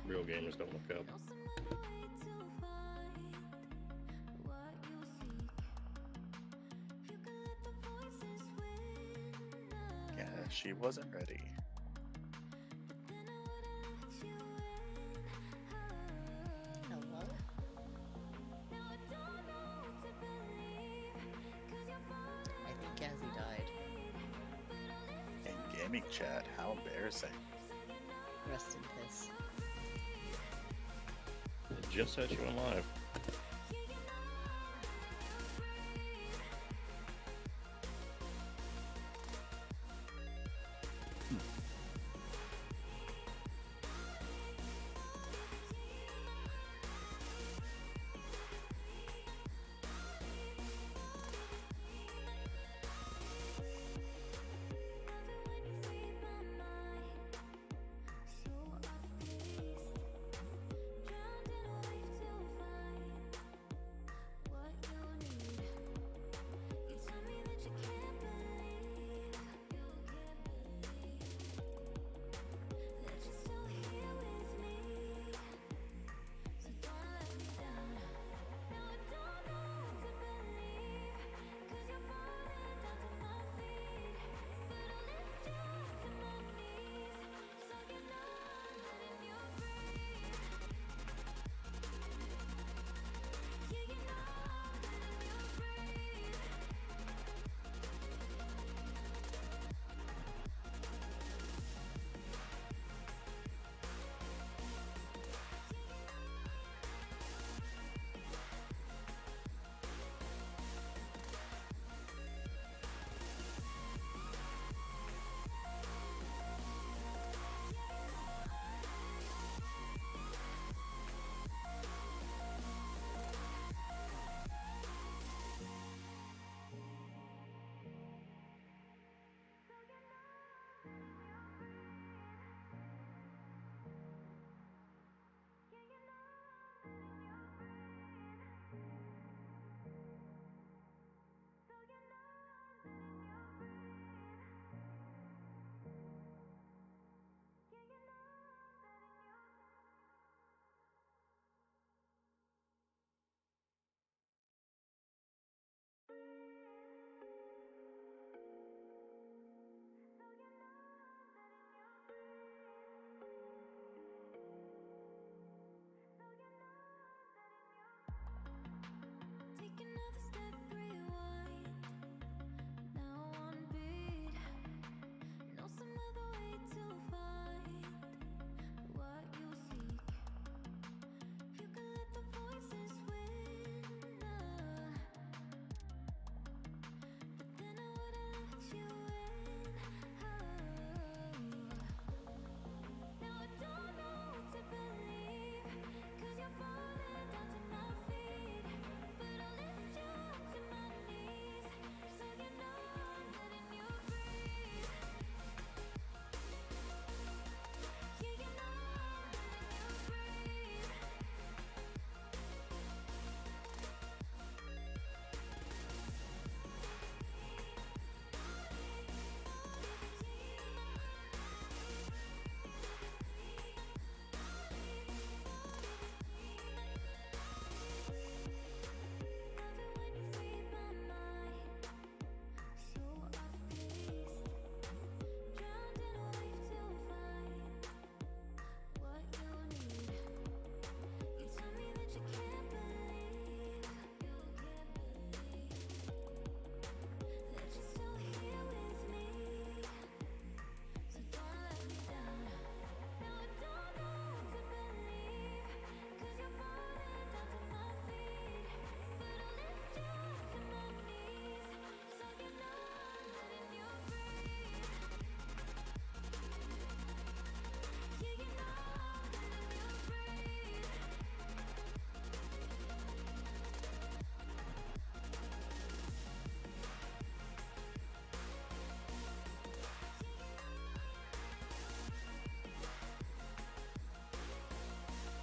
Real gamers don't look up. Yeah, she wasn't ready. Hello? I think Gazzy died. In gaming chat, how embarrassing. Rest in peace. It just had you on live.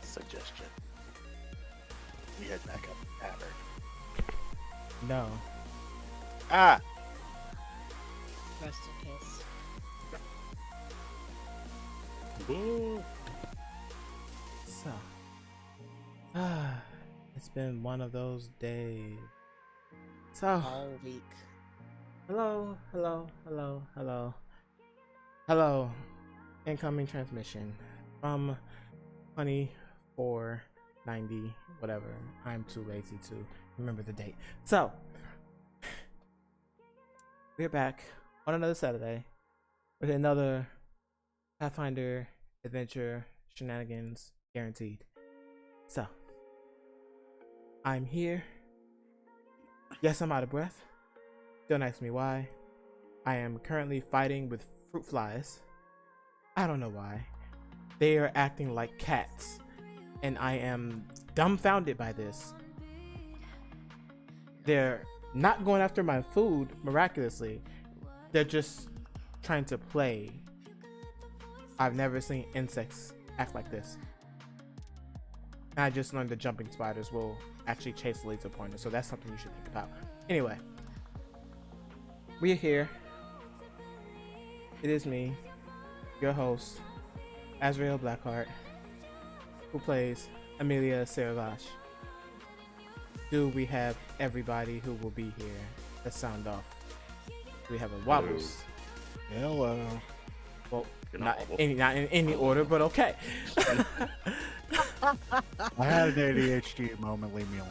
Suggestion. We head back up Tavern. No. Ah! Rest in peace. Boo! It's been one of those days. So, All week. hello, hello, hello, hello, hello. Incoming transmission from 2490, whatever. I'm too lazy to remember the date. So, we're back on another Saturday with another Pathfinder adventure shenanigans guaranteed. So, I'm here. Yes, I'm out of breath. Don't ask me why. I am currently fighting with fruit flies. I don't know why. They are acting like cats, and I am dumbfounded by this. They're not going after my food miraculously. They're just trying to play. I've never seen insects act like this. And I just learned that jumping spiders will actually chase the laser pointer, so that's something you should think about. Anyway, we are here. It is me, your host, Azrael Blackheart, who plays Amelia Seravash. Do we have everybody who will be here? Let's sound off. We have a Wobbles. Hello. Well, You're not Wobble. in any order, but okay. I had an ADHD moment. Leave me alone.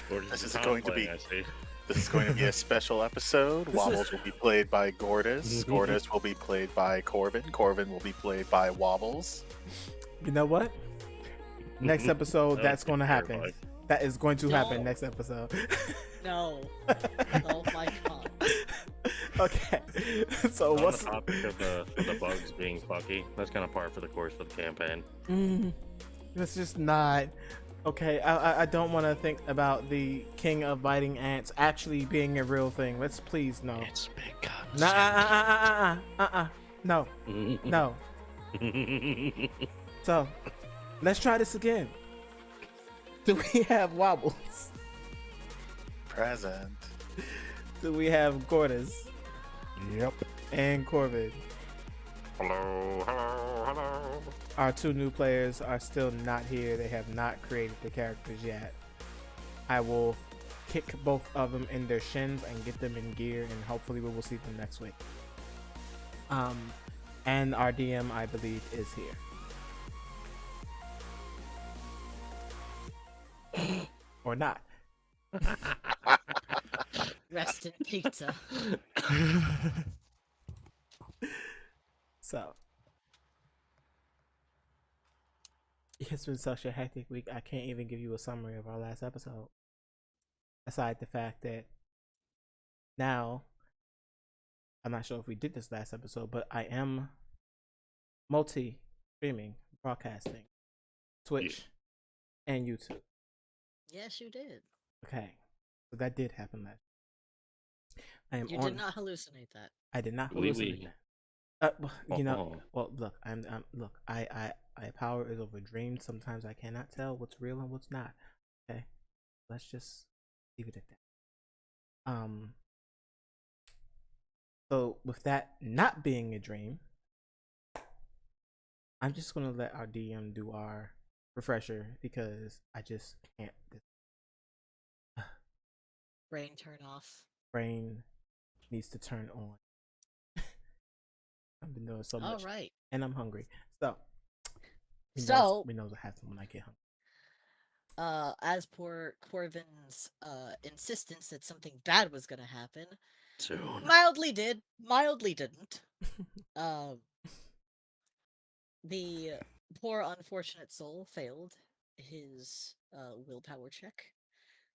Gorgeous This is time going to playing, be- I see. This is going to be a special episode. This Wobbles is- will be played by Gordis. Gordis will be played by Corvin. Corvin will be played by Wobbles. You know what? Next episode, that's going to happen. Terrifying. That is going to happen No. next episode. No. Oh my god. Okay. So On what's the topic of the bugs being fucky, that's kind of par for the course for the campaign. Let's just not. Okay, I don't want to think about the king of biting ants actually being a real thing. Let's please no. It's big guns. Nah, no, no. So, let's try this again. Do we have Wobbles? Present. Do we have Gordis Yep. and Corbin? Hello, hello, hello. Our two new players are still not here. They have not created the characters yet. I will kick both of them in their shins and get them in gear, and hopefully we will see them next week. And our DM, I believe, is here. Or not. Rest in pizza. So it's been such a hectic week. I can't even give you a summary of our last episode. Aside the fact that now, I'm not sure if we did this last episode, but I am multi-streaming, broadcasting, Twitch, and YouTube. Yes, you did. Okay, so that did happen last. I am You on. did not hallucinate that. I did not Oui, hallucinate. oui. Well, you know, Oh. well, look, look, I power is over dreams. Sometimes I cannot tell what's real and what's not. Okay, let's just leave it at that. So with that not being a dream, I'm just gonna let our DM do our refresher because I just can't. Brain turn off. Brain needs to turn on. I've been doing so All much, right. and I'm hungry. So, So- we know what happens when I get hungry. As per Corvin's insistence that something bad was gonna happen, Soon. mildly did, mildly didn't. The poor unfortunate soul failed his willpower check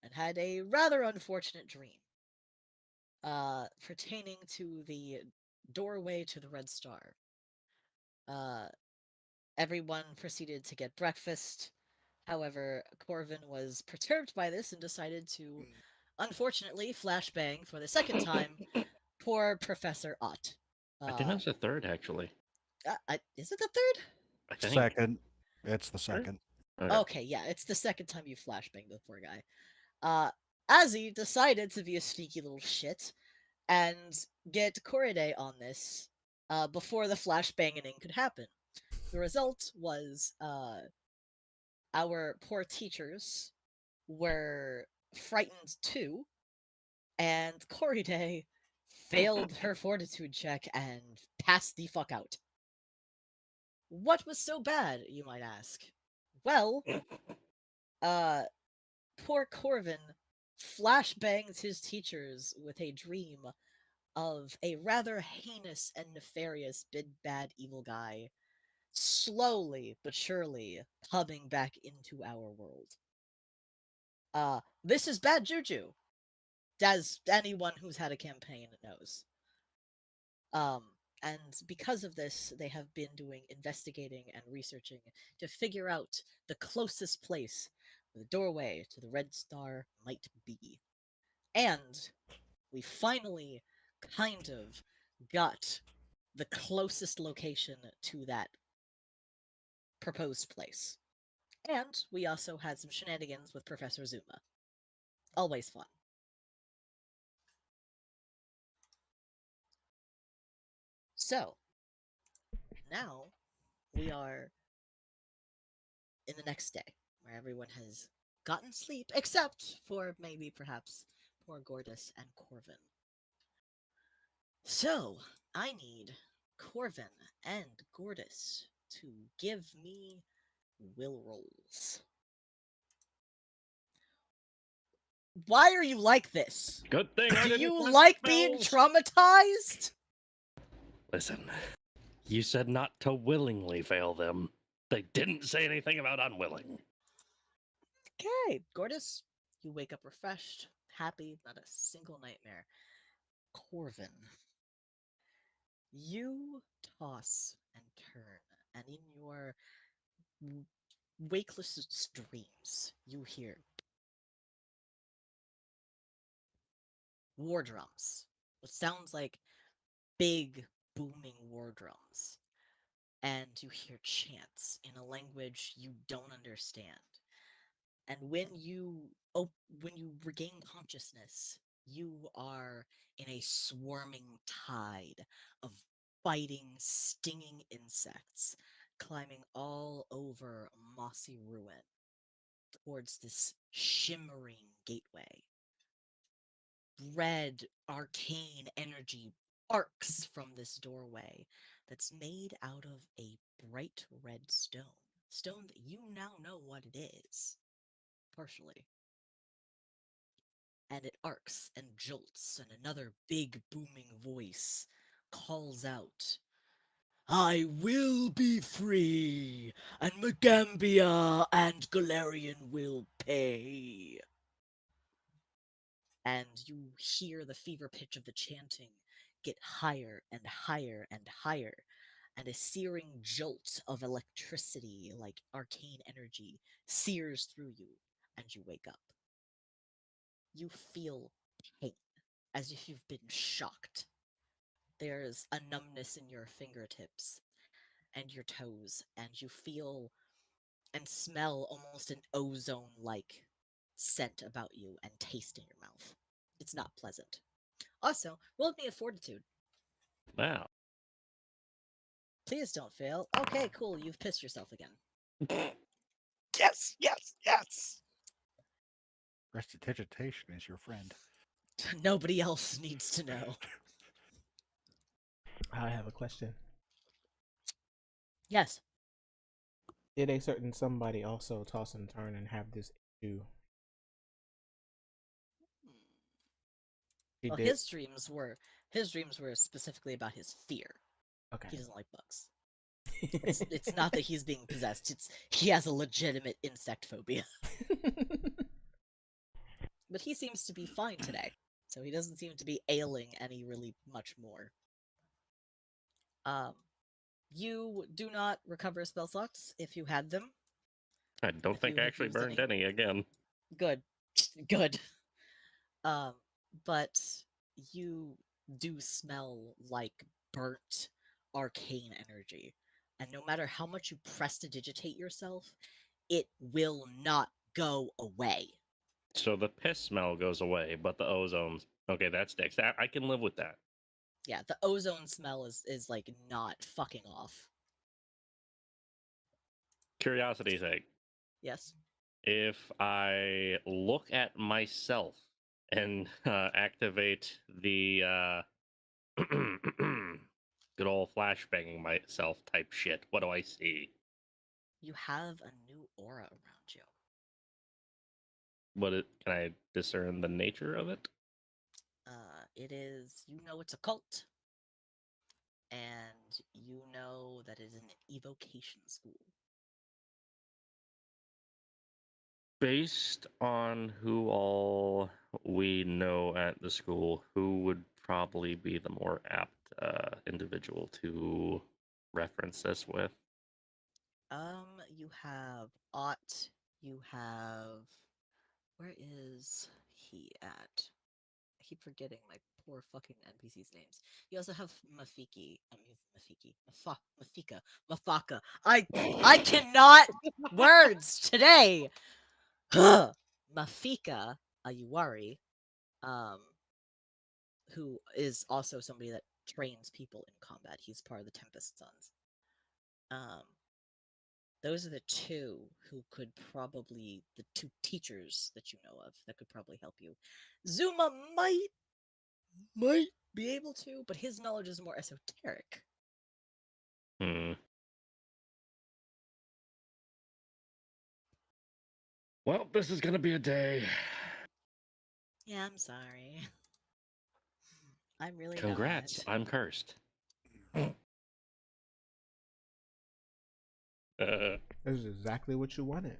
and had a rather unfortunate dream pertaining to the doorway to the Red Star. Everyone proceeded to get breakfast. However, Corvin was perturbed by this and decided to, unfortunately, flashbang for the second time poor Professor Ott. I think that's the third, actually. Is it the third? I think. Second. It's the second. Okay. Okay, yeah, it's the second time you flashbanged the poor guy. Azzy decided to be a sneaky little shit and get Corriday on this before the flashbanging could happen. The result was our poor teachers were frightened too, and Corriday failed her fortitude check and passed the fuck out. What was so bad, you might ask? Well, poor Corvin flashbangs his teachers with a dream of a rather heinous and nefarious big bad evil guy slowly but surely coming back into our world. This is bad juju, as anyone who's had a campaign knows. And because of this, they have been doing investigating and researching to figure out the closest place where the doorway to the Red Star might be. And we finally kind of got the closest location to that proposed place. And we also had some shenanigans with Professor Zuma. Always fun. So, now we are in the next day, where everyone has gotten sleep, except for maybe perhaps poor Gordis and Corvin. So, I need Corvin and Gordis to give me will rolls. Why are you like this? Good thing I Do didn't you collect like being spells. traumatized? Listen, you said not to willingly fail them. They didn't say anything about unwilling. Okay, Gordis, you wake up refreshed, happy, not a single nightmare. Corvin, you toss and turn, and in your wakeless dreams, you hear war drums, what sounds like big, booming war drums. And you hear chants in a language you don't understand. And when you regain consciousness, you are in a swarming tide of biting, stinging insects climbing all over mossy ruin towards this shimmering gateway. Red arcane energy arcs from this doorway that's made out of a bright red stone that you now know what it is, partially. And it arcs and jolts, and another big booming voice calls out, I will be free, and Magambia and Galarian will pay. And you hear the fever pitch of the chanting get higher and higher and higher, and a searing jolt of electricity, like arcane energy, sears through you, and you wake up. You feel pain, as if you've been shocked. There's a numbness in your fingertips and your toes, and you feel and smell almost an ozone-like scent about you and taste in your mouth. It's not pleasant. Also, roll me a fortitude. Wow. Please don't fail. Okay, cool. You've pissed yourself again. Yes, yes, yes. Prestidigitation is your friend. Nobody else needs to know. I have a question. Yes. Did a certain somebody also toss and turn and have this issue? He Well, did. his dreams were specifically about his fear. Okay. He doesn't like bugs. It's not that he's being possessed. It's he has a legitimate insect phobia. But he seems to be fine today, so he doesn't seem to be ailing any really much more. You do not recover spell slots if you had them. I don't If think you I have actually used burned any again. Good, good. But you do smell like burnt arcane energy, and no matter how much you prestidigitate yourself, it will not go away. So the piss smell goes away, but the ozone. Okay, that sticks. That I can live with that. Yeah, the ozone smell is like not fucking off. Curiosity's sake. Yes. If I look at myself and activate the good old flashbanging myself type shit, what do I see? You have a new aura around you. Can I discern the nature of it? It is, you know, it's a cult, and you know that it is an evocation school. Based on who all we know at the school, who would probably be the more apt individual to reference this with? You have Ott. You have. Where is he at? I keep forgetting my poor fucking NPC's names. You also have Mafiki. I mean, Mafika. Mafaka. I cannot words today. Mafika Ayuwari, um, who is also somebody that trains people in combat. He's part of the Tempest Sons. Um, those are the two who could probably, the two teachers that you know of that could probably help you. Zuma might be able to, but his knowledge is more esoteric. Hmm. Well, this is gonna be a day. Yeah, I'm sorry. I'm really Congrats, not. I'm cursed. This is exactly what you wanted.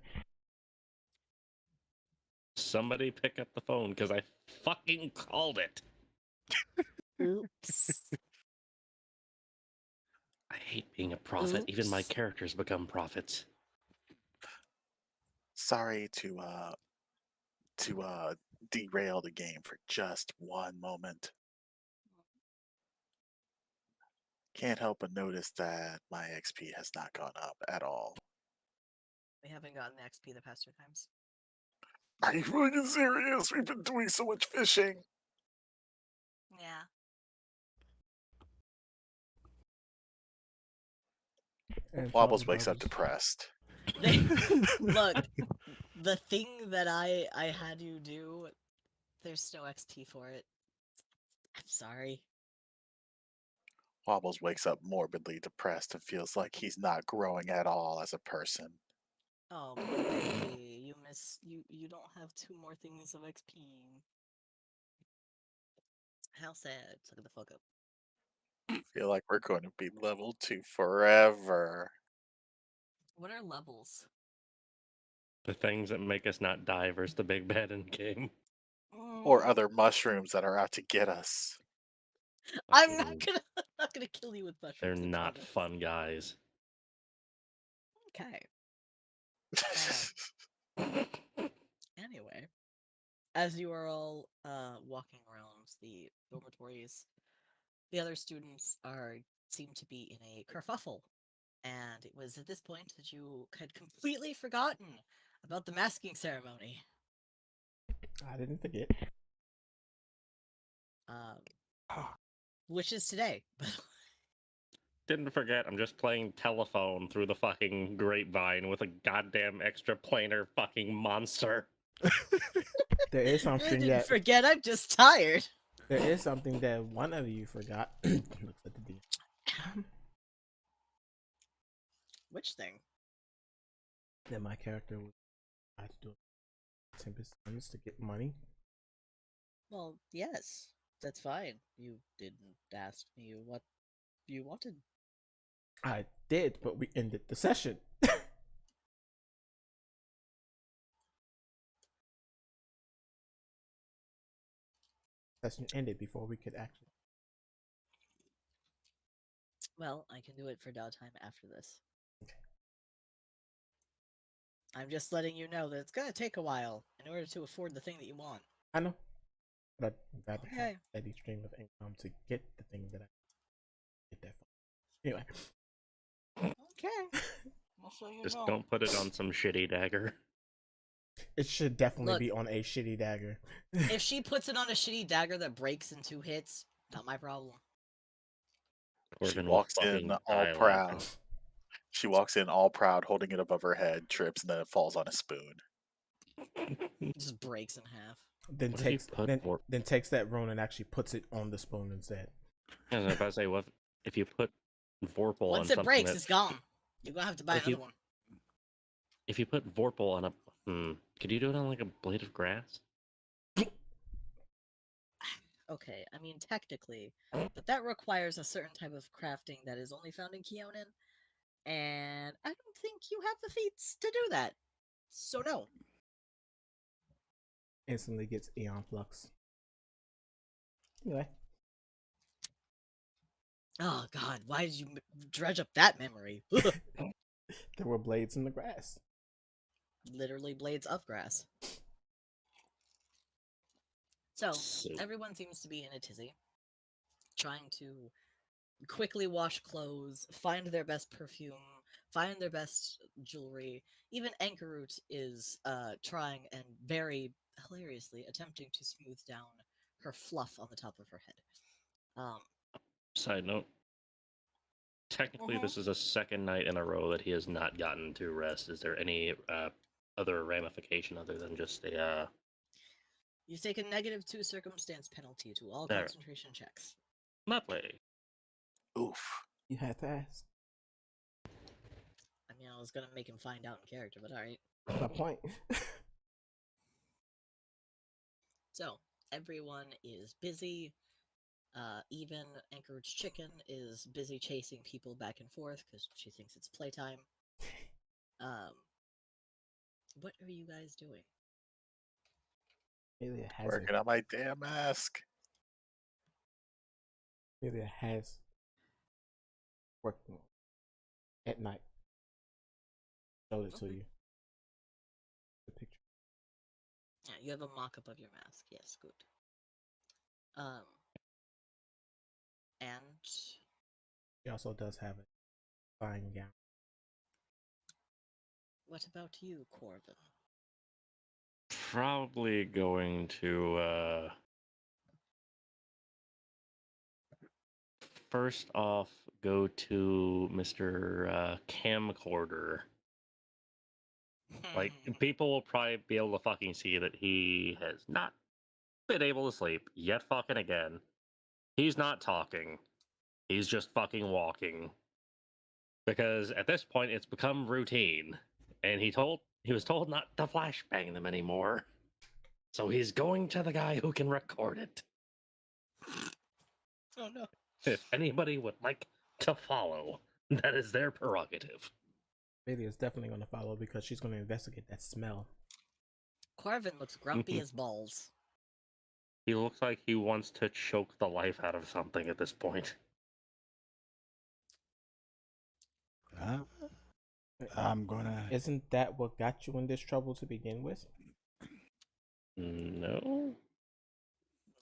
Somebody pick up the phone because I fucking called it. Oops. I hate being a prophet. Even my Oops. characters become prophets. Sorry to derail the game for just one moment. Can't help but notice that my XP has not gone up at all. We haven't gotten the XP the past 2 times. Are you fucking serious? We've been doing so much fishing. Yeah. And Wobbles wakes up depressed. Look, the thing that I had you do, there's no XP for it. I'm sorry. Wobbles wakes up morbidly depressed and feels like he's not growing at all as a person. Oh, poor baby. You don't have 2 more things of XP. How sad. Look at the fuck up. I feel like we're going to be level 2 forever. What are levels? The things that make us not die versus the big bad in game. Or Mm, other mushrooms that are out to get us. I'm not Fucking- gonna I'm not gonna kill you with mushrooms. They're I not promise. fun guys. Okay. Anyway, as you are all walking around the dormitories, the other students seem to be in a kerfuffle, and it was at this point that you had completely forgotten about the masking ceremony. I didn't forget. Which is today. Didn't forget, I'm just playing telephone through the fucking grapevine with a goddamn extra planar fucking monster. There is I something didn't that forget. I'm just tired. there is something that one of you forgot. Looks at the DM. Which thing? That my character would try to do Tempest Sons to get money. Well, yes, that's fine. You didn't ask me what you wanted. I did, but we ended the session. Session ended before we could actually. Well, I can do it for downtime after this. I'm just letting you know that it's gonna take a while in order to afford the thing that you want. I know, but I'd rather have Okay. a steady stream of income to get the thing that I get that for. Anyway, Okay. I'll show you Just know. don't put it on some shitty dagger. it should definitely Look. be on a shitty dagger. If she puts it on a shitty dagger that breaks in 2 hits, not my problem. She Corbin will walks fucking in all die proud. laughing. She walks in all proud, holding it above her head, trips, and then it falls on a spoon. It just breaks in half. Then What if you takes put then, more? then takes that rune and actually puts it on the spoon instead. I was about to say, what if you put Vorpal on Once it something breaks, that it's gone. You're gonna have to buy If you- another one. if you put Vorpal on a could you do it on like a blade of grass? Okay, I mean technically, but that requires a certain type of crafting that is only found in Keonan, and I don't think you have the feats to do that. So no. Instantly gets Aeon Flux. Anyway, Oh God, why did you dredge up that memory? there were blades in the grass. Literally blades of grass. So So, everyone seems to be in a tizzy, trying to quickly wash clothes, find their best perfume, find their best jewelry. Even Ankerroot is trying and very hilariously attempting to smooth down her fluff on the top of her head. side note. Technically, this is a second night in a row that he has not gotten to rest. Is there any other ramification other than just a You take a -2 circumstance penalty to all There. concentration checks. lovely? Oof. You had to ask. I mean, I was gonna make him find out in character, but alright. That's my point. So, everyone is busy. Even Anchorage Chicken is busy chasing people back and forth because she thinks it's playtime. What are you guys doing? Amelia has Working on my damn mask. Amelia has working at night. Showed it to Okay. you. The picture. Yeah, you have a mock-up of your mask. Yes, good. And She also does have a flying gown. what about you, Corvin? Probably going to first off go to Mr. Camcorder. Like people will probably be able to fucking see that he has not been able to sleep yet fucking again. He's not talking. He's just fucking walking. Because at this point it's become routine. And he was told not to flashbang them anymore. So he's going to the guy who can record it. Oh no. If anybody would like to follow, that is their prerogative. Amelia is definitely going to follow because she's going to investigate that smell. Corvin looks grumpy as balls. He looks like he wants to choke the life out of something at this point. I'm gonna. Isn't that what got you in this trouble to begin with? No?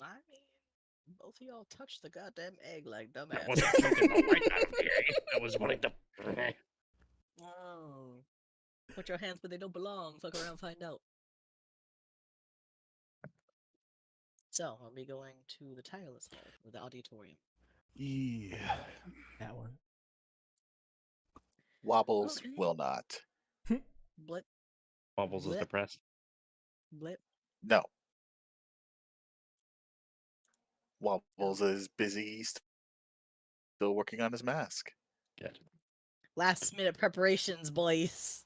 I mean, both of y'all touched the goddamn egg like That dumbass. wasn't choking the life out of the egg. That was wanting to. Oh. Put your hands where they don't belong. Fuck around, find out. So, are we going to the Tireless Hall or the auditorium? Yeah. That one. Wobbles Okay. will not. Blip, Wobbles is Blech. depressed. blip. No. Wobbles is busy still working on his mask. Good. Last minute preparations, boys.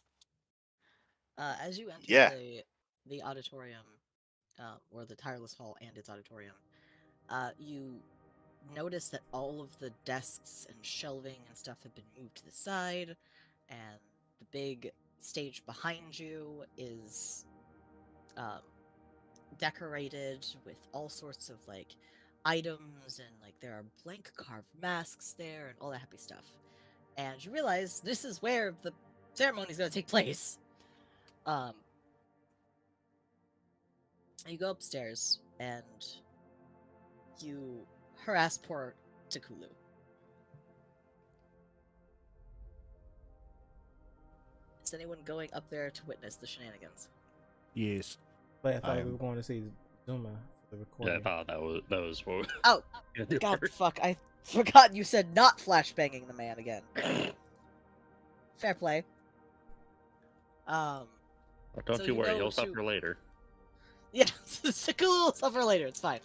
As you enter Yeah. the auditorium, or the Tireless Hall and its auditorium, you notice that all of the desks and shelving and stuff have been moved to the side, and the big stage behind you is decorated with all sorts of like items, and like there are blank carved masks there and all that happy stuff. And you realize this is where the ceremony is going to take place. You go upstairs and you harass poor Takulu. Is anyone going up there to witness the shenanigans? Yes. But I thought we I'm- were going to see Zuma for the Yeah, I recording. thought that was what we Oh, were gonna do God, first. fuck! I forgot you said not flashbanging the man again. Fair play. Oh, don't So you you worry, go he'll to- suffer later. Yeah, it's a cool little suffer later. It's fine.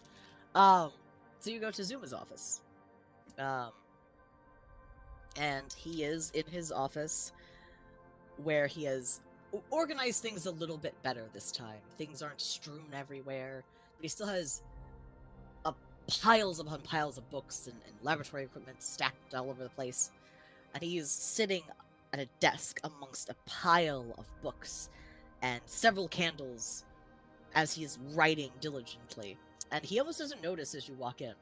So you go to Zuma's office. And he is in his office where he has organized things a little bit better this time. Things aren't strewn everywhere, but he still has piles upon piles of books and laboratory equipment stacked all over the place. And he's sitting at a desk amongst a pile of books and several candles as he's writing diligently. And he almost doesn't notice as you walk in.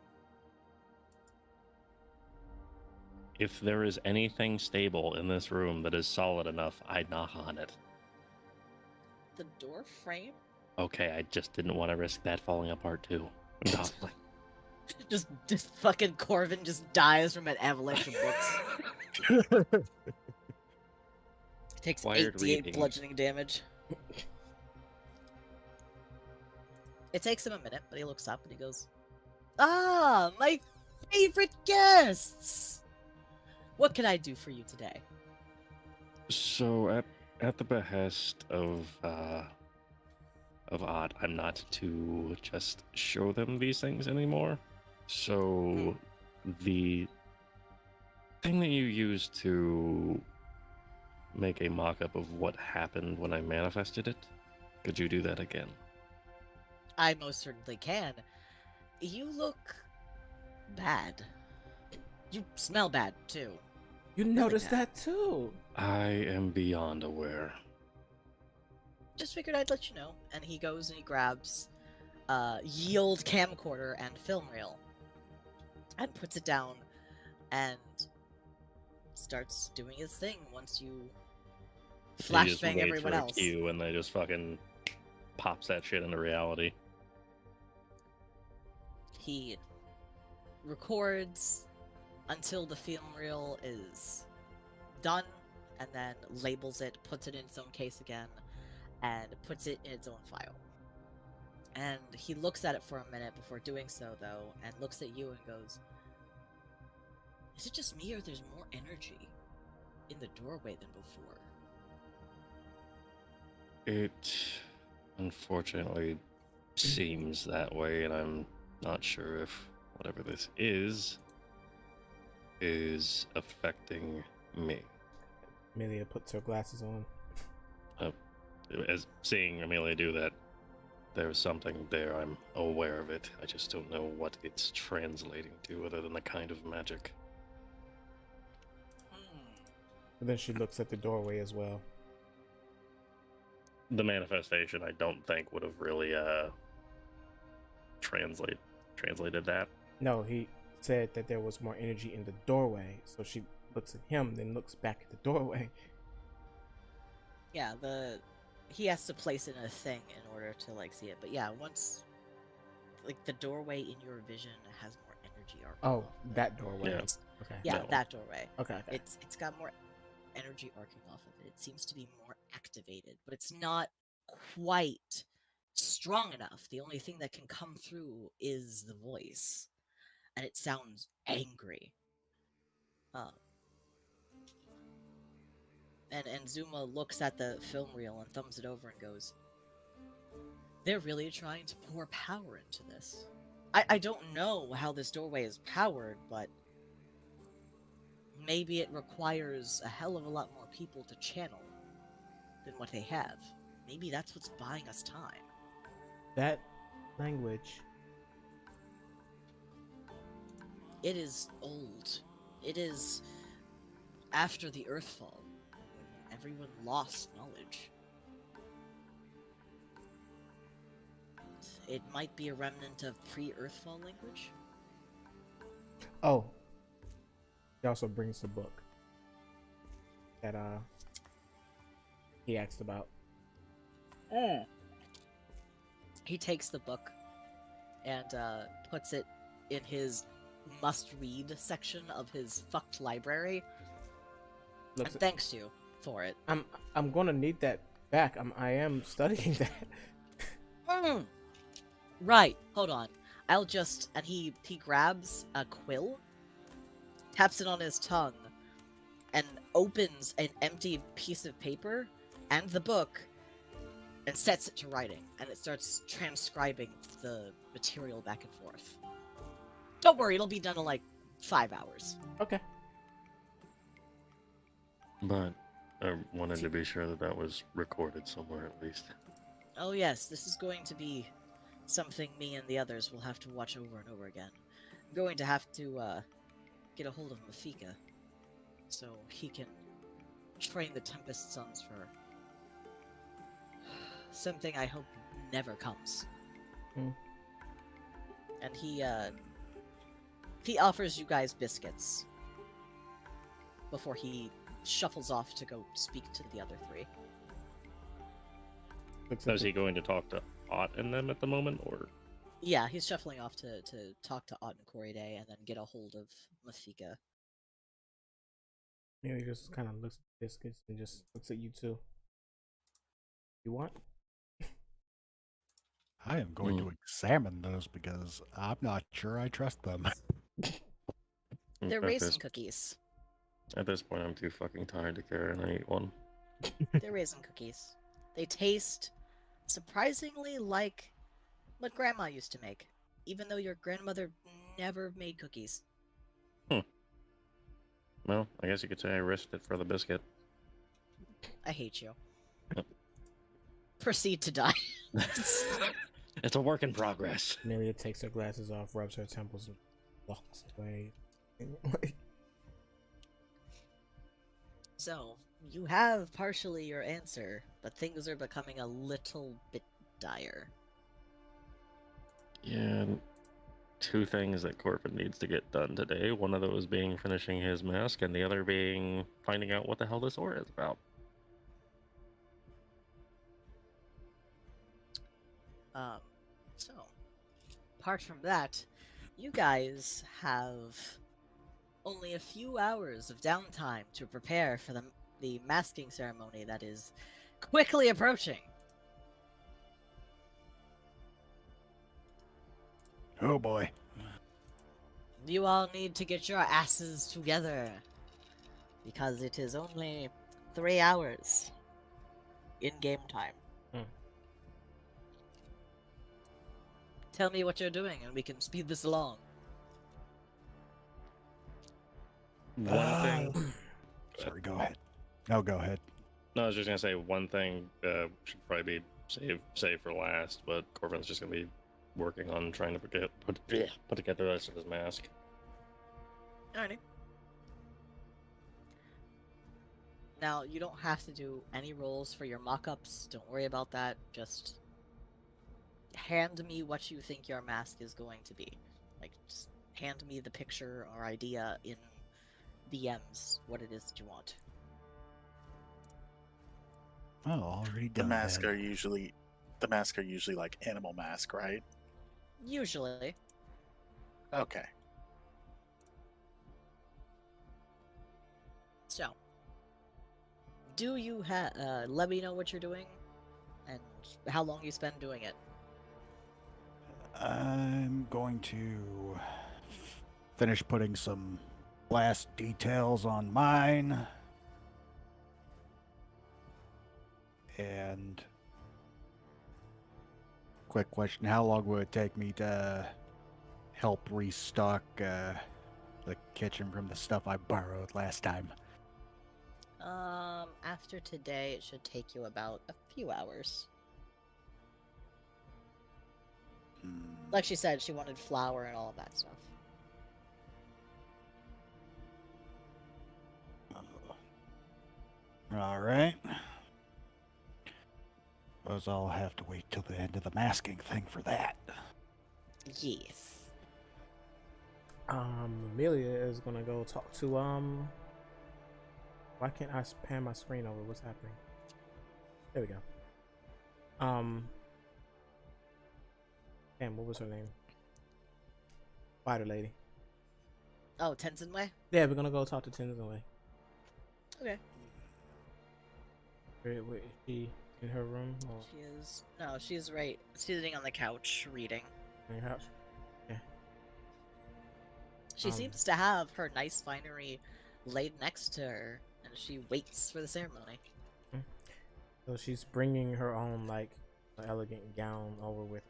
If there is anything stable in this room that is solid enough, I'd knock on it. The door frame? Okay, I just didn't want to risk that falling apart too. Like, Just fucking Corvin just dies from an avalanche of books. Takes Wired 8d8 reading. bludgeoning damage. It takes him a minute, but he looks up and he goes, "Ah, my favorite guests! What can I do for you today?" So at the behest of Odd, I'm not to just show them these things anymore. So the thing that you used to make a mock-up of what happened when I manifested it, could you do that again? I most certainly can. You look bad. You smell bad, too. You noticed that too. I am beyond aware. Just figured I'd let you know. And he goes and he grabs ye old camcorder and film reel and puts it down and starts doing his thing once you He just flashbang waits everyone for a else. cue and they just fucking pops that shit into reality. He records until the film reel is done and then labels it, puts it in its own case again, and puts it in its own file. And he looks at it for a minute before doing so, though, and looks at you and goes, "Is it just me, or there's more energy in the doorway than before?" It unfortunately seems that way, and I'm not sure if whatever this is affecting me. Amelia puts her glasses on. As seeing Amelia do that, there's something there. I'm aware of it. I just don't know what it's translating to other than the kind of magic. And then she looks at the doorway as well. The manifestation, I don't think, would have really translated that. No, he said that there was more energy in the doorway, so she looks at him, then looks back at the doorway. Yeah, he has to place it in a thing in order to see it. But yeah, once the doorway in your vision has more energy arc. Oh, that doorway. Yeah. Okay. Yeah, No. that doorway. Okay. It's got more energy arcing off of it. It seems to be more activated, but it's not quite strong enough. The only thing that can come through is the voice, and it sounds angry. And Zuma looks at the film reel and thumbs it over and goes, "They're really trying to pour power into this. I don't know how this doorway is powered, but maybe it requires a hell of a lot more people to channel than what they have. Maybe that's what's buying us time." That language. It is old. It is after the Earthfall. Everyone lost knowledge. It might be a remnant of pre-Earthfall language. Oh. He also brings the book that he asked about. He takes the book and puts it in his must-read section of his fucked library. Looks And thanks you for it. I'm gonna need that back. I am studying that. Right, hold on. I'll just... And he grabs a quill, taps it on his tongue, and opens an empty piece of paper and the book and sets it to writing, and it starts transcribing the material back and forth. Don't worry, it'll be done in like 5 hours. Okay. But I wanted to be sure that that was recorded somewhere at least. Oh yes, this is going to be something me and the others will have to watch over and over again. I'm going to have to get a hold of Mafika so he can train the Tempest Sons for something I hope never comes. Hmm. And he offers you guys biscuits before he shuffles off to go speak to the other three. So is he going to talk to Ott and them at the moment, or? Yeah, he's shuffling off to talk to Ott and Corriday and then get a hold of Mafika. Maybe just kind of looks at biscuits and just looks at you two. You want? I am going to examine those because I'm not sure I trust them. They're At raisin this, cookies. at this point, I'm too fucking tired to care, and I eat one. They're raisin cookies. They taste surprisingly like what Grandma used to make, even though your grandmother never made cookies. Well, I guess you could say I risked it for the biscuit. I hate you. Yep. Proceed to die. It's a work in progress. Amelia takes her glasses off, rubs her temples, and walks away. So, you have partially your answer, but things are becoming a little bit dire. Yeah, two things that Corbin needs to get done today. One of those being finishing his mask, and the other being finding out what the hell this aura is about. So, apart from that, you guys have only a few hours of downtime to prepare for the masking ceremony that is quickly approaching. Oh boy. You all need to get your asses together, because it is only 3 hours in game time. Hmm. Tell me what you're doing, and we can speed this along. One thing. Sorry, go ahead. No, go ahead. No, I was just gonna say one thing should probably be save for last, but Corbin's just gonna be working on trying to put together the rest of his mask. Alrighty. Now, you don't have to do any rolls for your mock-ups. Don't worry about that. Just hand me what you think your mask is going to be. Like, just hand me the picture or idea in DMs what it is that you want. Oh, already The done. masks that. are usually like animal mask, right? Usually. Okay. So, do you let me know what you're doing and how long you spend doing it. I'm going to finish putting some last details on mine. And quick question, how long will it take me to help restock the kitchen from the stuff I borrowed last time? After today, it should take you about a few hours. Like she said, she wanted flour and all of that stuff. All right. Suppose I'll have to wait till the end of the masking thing for that. Yes. Amelia is gonna go talk to Why can't I pan my screen over? What's happening? There we go. Damn, what was her name? Spider lady. Oh, Tenzin Way? Yeah, we're gonna go talk to Tenzin. Okay. Wait, is she in her room? Or She is. No, she's right sitting on the couch reading. in her house? She seems to have her nice finery laid next to her, and and she waits for the ceremony. So she's bringing her own like elegant gown over with.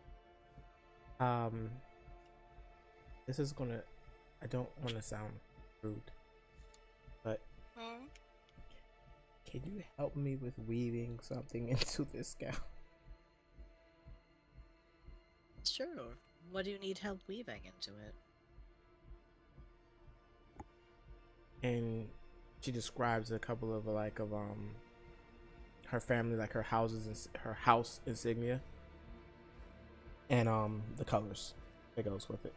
This is gonna. I don't want to sound rude, but can you help me with weaving something into this gown? Sure. What do you need help weaving into it? And she describes a couple of her family, like her houses and her house insignia, and the colors that goes with it.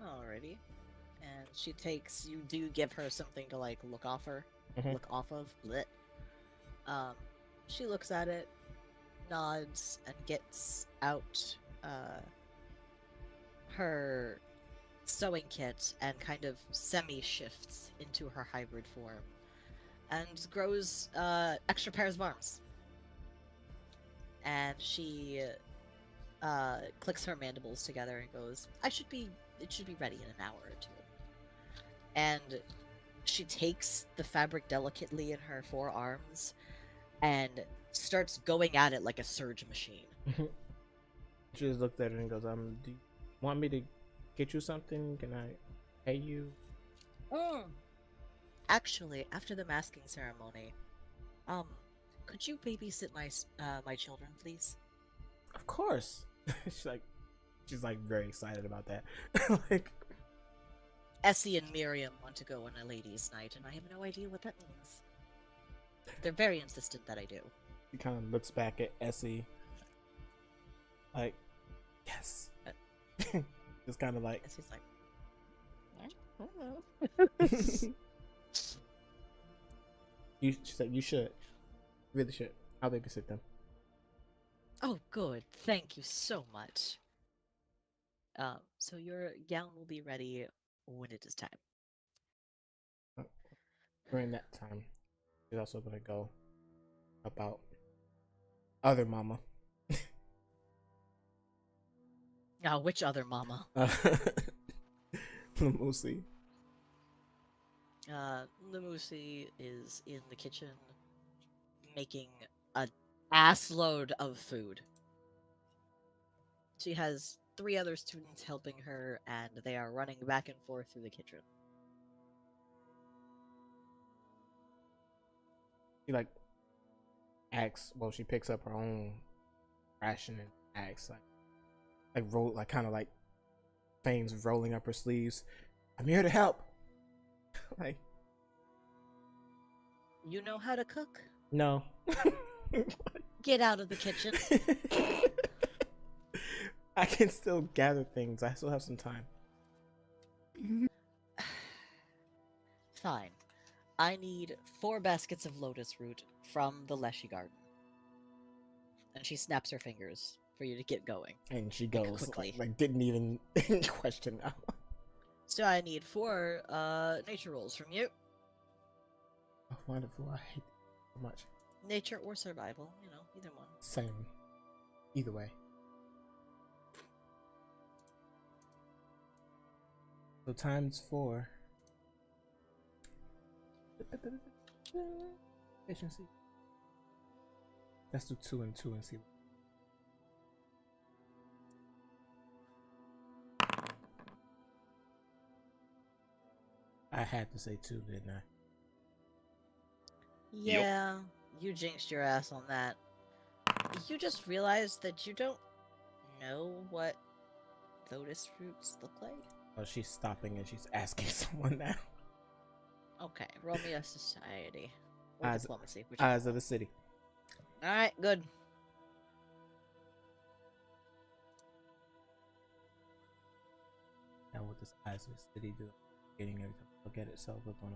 Alrighty. And she takes. You do give her something to like look off of. Lit. She looks at it, nods, and gets out her sewing kit and kind of semi-shifts into her hybrid form and grows extra pairs of arms. And she clicks her mandibles together and goes, it should be ready in an hour or two. And she takes the fabric delicately in her forearms and starts going at it like a surge machine. She just looked at her and goes, do you want me to get you something? Can I pay you? Actually, after the masking ceremony, could you babysit my children, please? Of course. she's like very excited about that. Like, Essie and Miriam want to go on a ladies' night, and I have no idea what that means. They're very insistent that I do. he kind of looks back at Essie, like, yes. Just kind of like. Essie's like, She's like, you should, really should. I'll babysit them. oh, good. Thank you so much. So your gown will be ready when it is time. During that time, she's also gonna go about other mama. Now, which other mama? Lucy. Lamusi is in the kitchen making an ass load of food. She has 3 other students helping her, and they are running back and forth through the kitchen. She like asks. Well, she picks up her own ration and asks, kind of like feigns rolling up her sleeves. I'm here to help. Like, You know how to cook? no. Get out of the kitchen. I can still gather things. I still have some time. Fine. I need 4 baskets of lotus root from the Leshy garden. And she snaps her fingers for you to get going. And she Like, goes quickly. like didn't even question now. So I need 4 nature rolls from you. Oh, wonderful. I hate it so much. Nature or survival, either one. Same. Either way. So times 4. Efficiency. Let's do 2 and 2 and see. I had to say 2, didn't I? Yeah, you jinxed your ass on that. You just realized that you don't know what lotus roots look like? Oh, she's stopping and she's asking someone now. Okay, roll me a society. Or Eyes- diplomacy. Eyes of the city. Alright, good. Now what does Eyes of the City do? Getting every time I look at it, so we're gonna.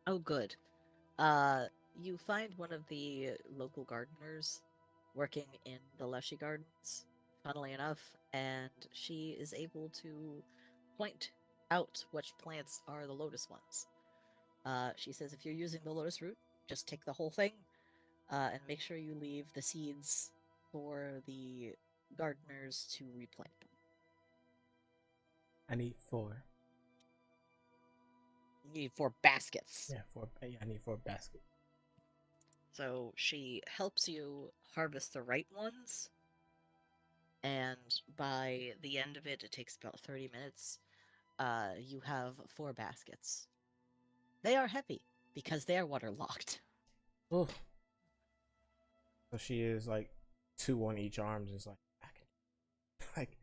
Oh, good. You find one of the local gardeners working in the Leshy Gardens, funnily enough, and she is able to point out which plants are the lotus ones. She says if you're using the lotus root, just take the whole thing, and make sure you leave the seeds for the gardeners to replant them. I need 4. You need 4 baskets. Yeah, 4. Yeah, I need 4 baskets. So she helps you harvest the right ones, and by the end of it, it takes about 30 minutes. You have 4 baskets. They are heavy because they are waterlocked. Oh. So she is like 2 on each arm, just like I can, like.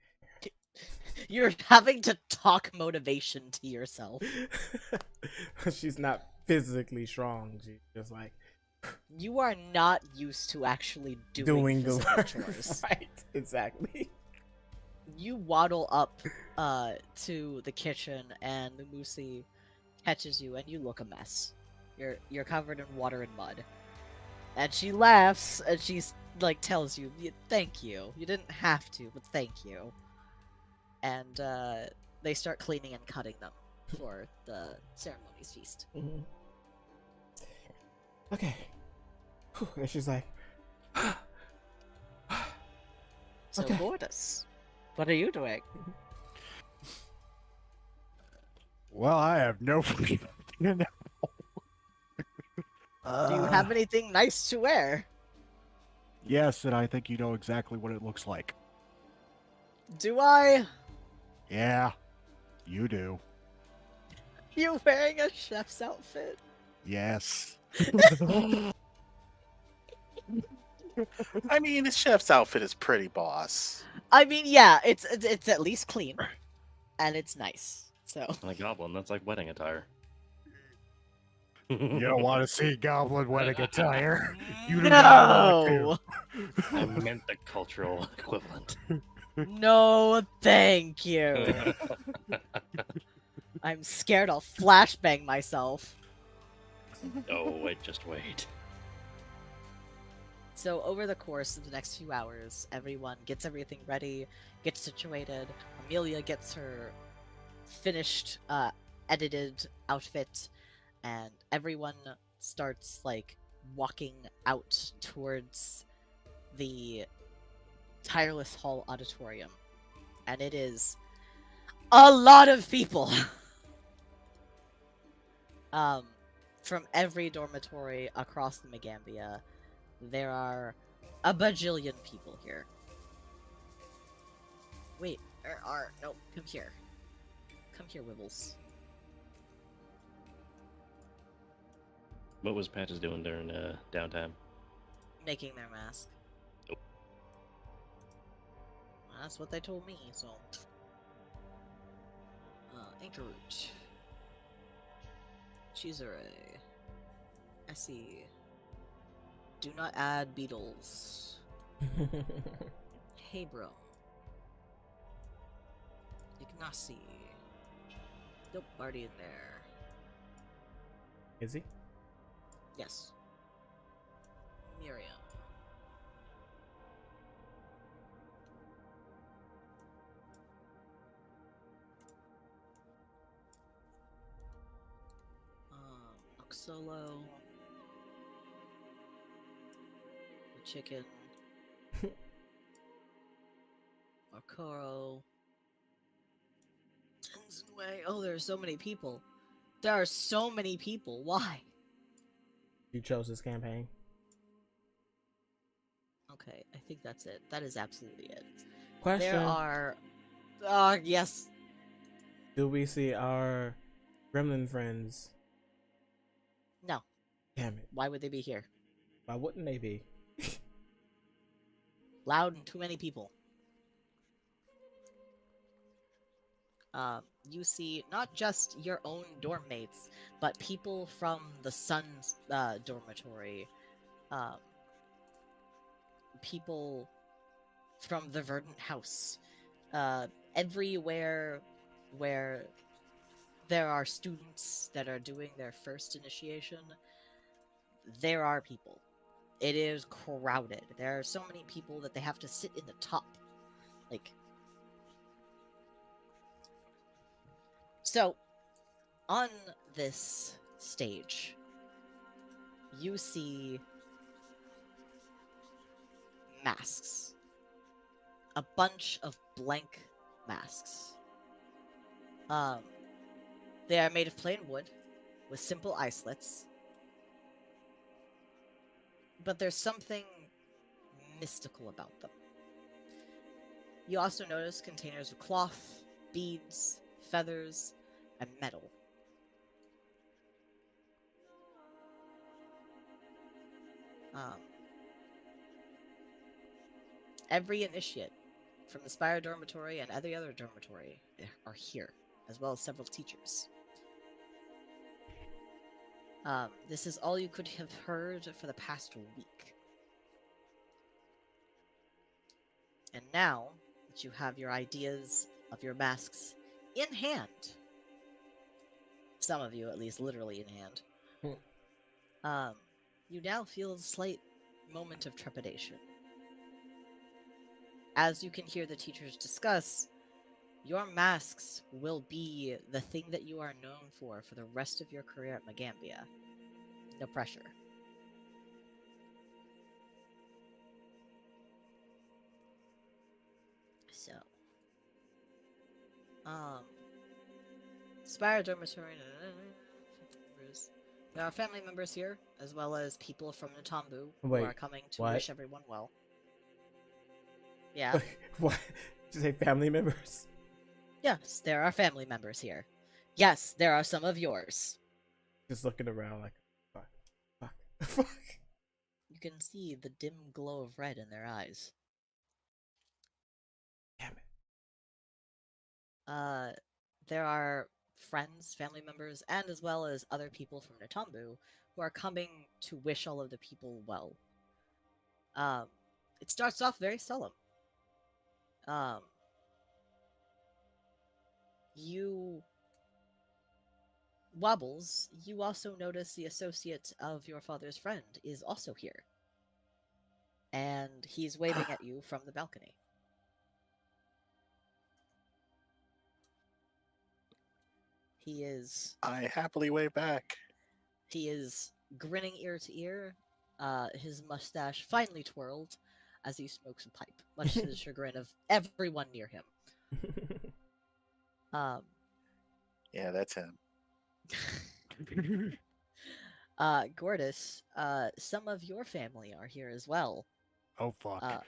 You're having to talk motivation to yourself. She's not physically strong. She's just like You are not used to actually doing the physical work. chores. Right, exactly. You waddle up to the kitchen, and Lumusi catches you, and you look a mess. You're covered in water and mud. And she laughs, and she's like tells you, "Thank you. You didn't have to, but thank you." And they start cleaning and cutting them for the ceremony's feast. Mm-hmm. Okay. Whew. And she's like, So, Okay. Gordas, what are you doing? Well, I have no freaking idea now. Do you have anything nice to wear? Yes, and I think you know exactly what it looks like. Do I? Yeah, you do. You wearing a chef's outfit? Yes. I mean, the chef's outfit is pretty, boss. I mean, yeah, it's at least clean, and it's nice. So And a goblin, that's like wedding attire. You don't want to see Goblin wedding attire. You do not want no, I meant the cultural equivalent. no, thank you. I'm scared I'll flashbang myself. Oh, wait, just wait. So over the course of the next few hours, everyone gets everything ready, gets situated. Amelia gets her finished, edited outfit, and everyone starts like walking out towards the Tireless Hall auditorium, and it is a lot of people. From every dormitory across the Megambia. There are a bajillion people here. Wait, no, come here. Come here, Wibbles. What was Patches doing during downtime? Making their mask. Oh. That's what they told me, so. Anchor root. Choose array. I see. Do not add beetles. Hey, bro. Ignasi. Nope, already in there. Is he? Yes. Miriam. Oxolo. The chicken. Arcoro. Tenzenway. Oh, there are so many people. There are so many people. Why? You chose this campaign. Okay, I think that's it. That is absolutely it. Question. There are... yes. Do we see our gremlin friends? No. Damn it. Why would they be here? Why wouldn't they be? Loud and too many people. You see not just your own dorm mates, but people from the Sun's dormitory. People from the Verdant House. Everywhere where there are students that are doing their first initiation, there are people. It is crowded. There are so many people that they have to sit in the top. Like, so on this stage, you see masks. A bunch of blank masks. They are made of plain wood with simple eye slits. But there's something mystical about them. You also notice containers of cloth, beads, feathers, and metal. Every initiate from the Spire Dormitory and every other dormitory are here, as well as several teachers. This is all you could have heard for the past week. And now that you have your ideas of your masks in hand, some of you at least literally in hand, you now feel a slight moment of trepidation. As you can hear the teachers discuss, your masks will be the thing that you are known for the rest of your career at Magambia. No pressure. So, Spire Dormitory. There are family members here, as well as people from Natambu who Wait, are coming to what? wish everyone well. Yeah. What? Did you say family members? Yes, there are family members here. Yes, there are some of yours. Just looking around like, fuck. You can see the dim glow of red in their eyes. Damn it. There are friends, family members, and as well as other people from Natambu who are coming to wish all of the people well. It starts off very solemn. You Wobbles, you also notice the associate of your father's friend is also here. And he's waving at you from the balcony. I happily wave back. He is grinning ear to ear, his mustache finely twirled as he smokes a pipe, much to the chagrin of everyone near him. Yeah, that's him. Gordis, some of your family are here as well, Oh fuck.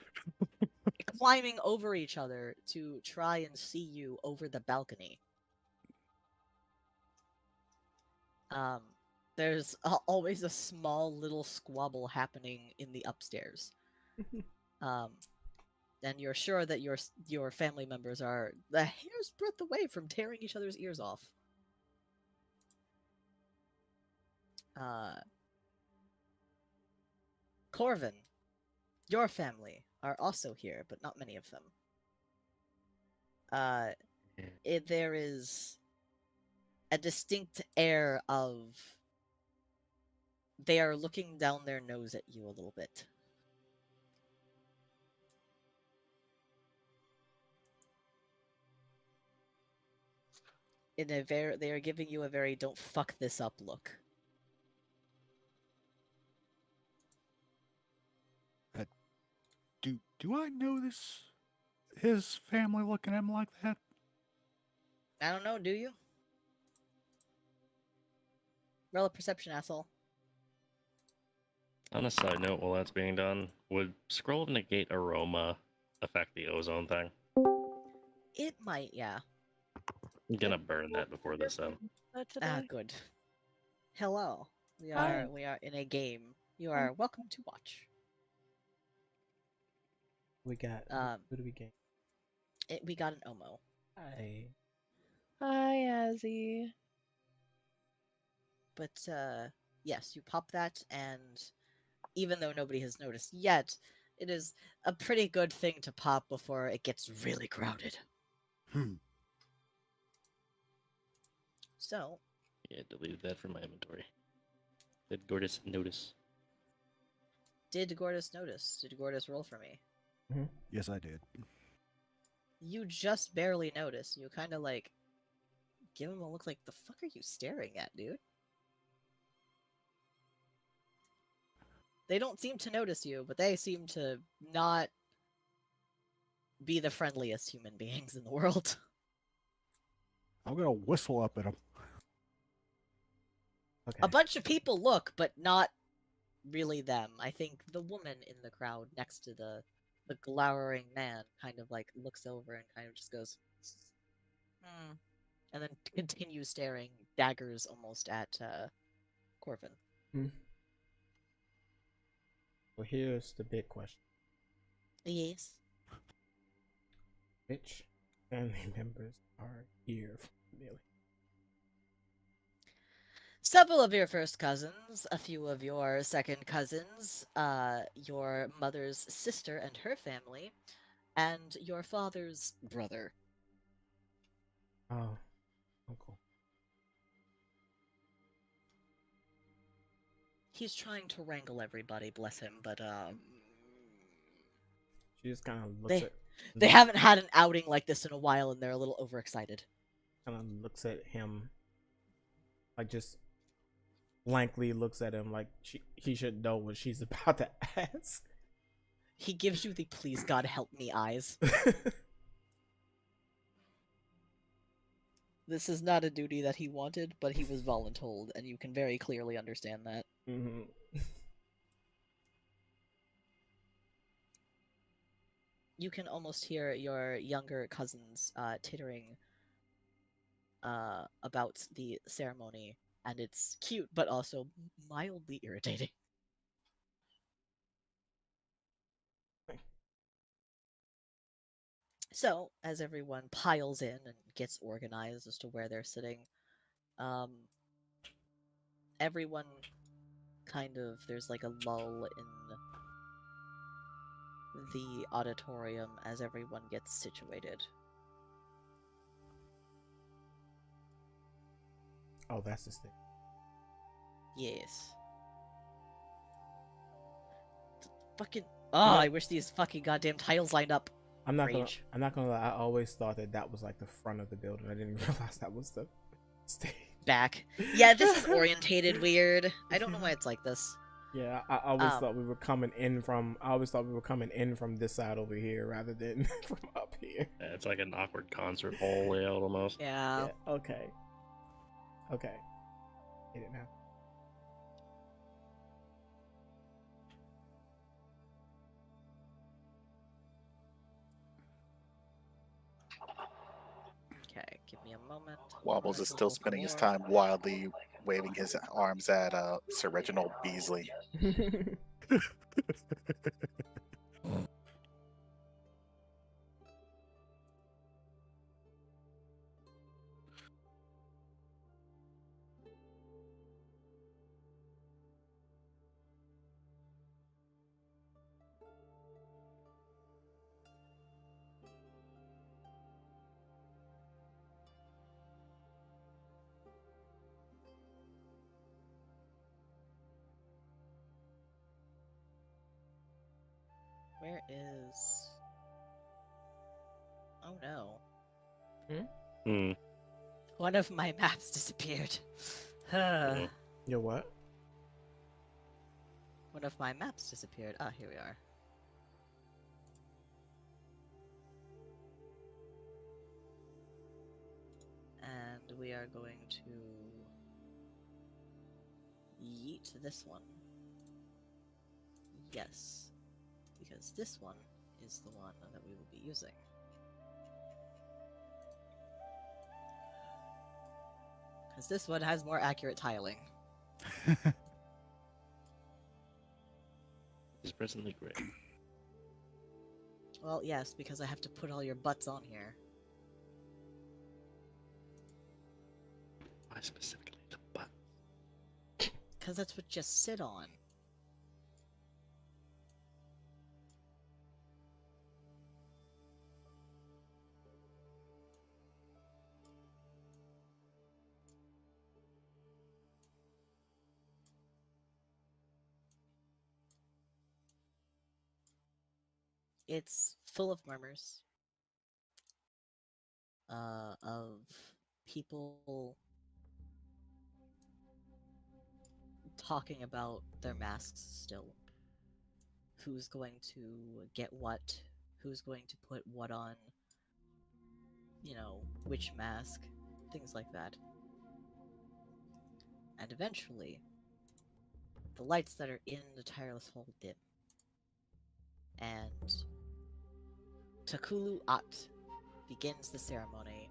climbing over each other to try and see you over the balcony. There's always a small little squabble happening in the upstairs. And you're sure that your family members are the hair's breadth away from tearing each other's ears off. Corvin, your family are also here, but not many of them. There is a distinct air of they are looking down their nose at you a little bit. They are giving you a very "don't fuck this up" look. Do I know his family looking at him like that? I don't know, do you? Roll a perception, asshole. On a side note, while that's being done, would scroll of negate aroma affect the ozone thing? It might, yeah. I'm gonna burn that before this then. Good. Hello. We Hi. are in a game. You are welcome to watch. We got. Who do we get? We got an Omo. Hi. Hi, Azzy. But yes, you pop that, and even though nobody has noticed yet, it is a pretty good thing to pop before it gets really crowded. So, Yeah, deleted that from my inventory. Did Gordis notice? Did Gortys notice? Did Gortys roll for me? Yes, I did. You just barely notice. You kind of like give him a look like, the fuck are you staring at, dude? They don't seem to notice you, but they seem to not be the friendliest human beings in the world. I'm gonna whistle up at him. Okay. A bunch of people look, but not really them. I think the woman in the crowd next to the glowering man kind of like looks over and kind of just goes, hmm, and then continues staring daggers almost at Corvin. Well, here's the big question: Yes. which family members are here from Millie? Several of your first cousins, a few of your second cousins, your mother's sister and her family, and your father's brother. Oh, uncle. He's trying to wrangle everybody, bless him, but She just kind of looks they haven't had an outing like this in a while, and they're a little overexcited. kind of looks at him, like just blankly looks at him, like he should know what she's about to ask. He gives you the please God help me eyes. This is not a duty that he wanted, but he was voluntold, and you can very clearly understand that. Mm-hmm. You can almost hear your younger cousins tittering about the ceremony, and it's cute, but also mildly irritating. So, as everyone piles in and gets organized as to where they're sitting, everyone kind of, there's like a lull in the auditorium as everyone gets situated. Oh, that's the thing. Yes. Fucking. Oh, I wish these fucking goddamn tiles lined up. I'm not gonna. Rage. I'm not gonna lie. I always thought that was like the front of the building. I didn't realize that was the stage. Back. Yeah, this is orientated weird. I don't know why it's like this. Yeah, I always thought we were coming in from. I always thought we were coming in from this side over here rather than from up here. Yeah, it's like an awkward concert hall layout almost. Yeah. Yeah. Okay. Okay. Get it now. Okay, give me a moment. Wobbles is still spending his time wildly waving his arms at Sir Reginald Beasley. Where is... Oh no. Hmm. One of my maps disappeared. One Your what? of my maps disappeared. Ah, here we are. And we are going to yeet this one. Yes, because this one is the one that we will be using. Because this one has more accurate tiling. Is presently great. Well, yes, because I have to put all your butts on here. Why specifically the butt? Because that's what you sit on. It's full of murmurs of people talking about their masks still. Who's going to get what? Who's going to put what on? You know, which mask? Things like that. And eventually, the lights that are in the tireless hall dim. And Takulu At begins the ceremony.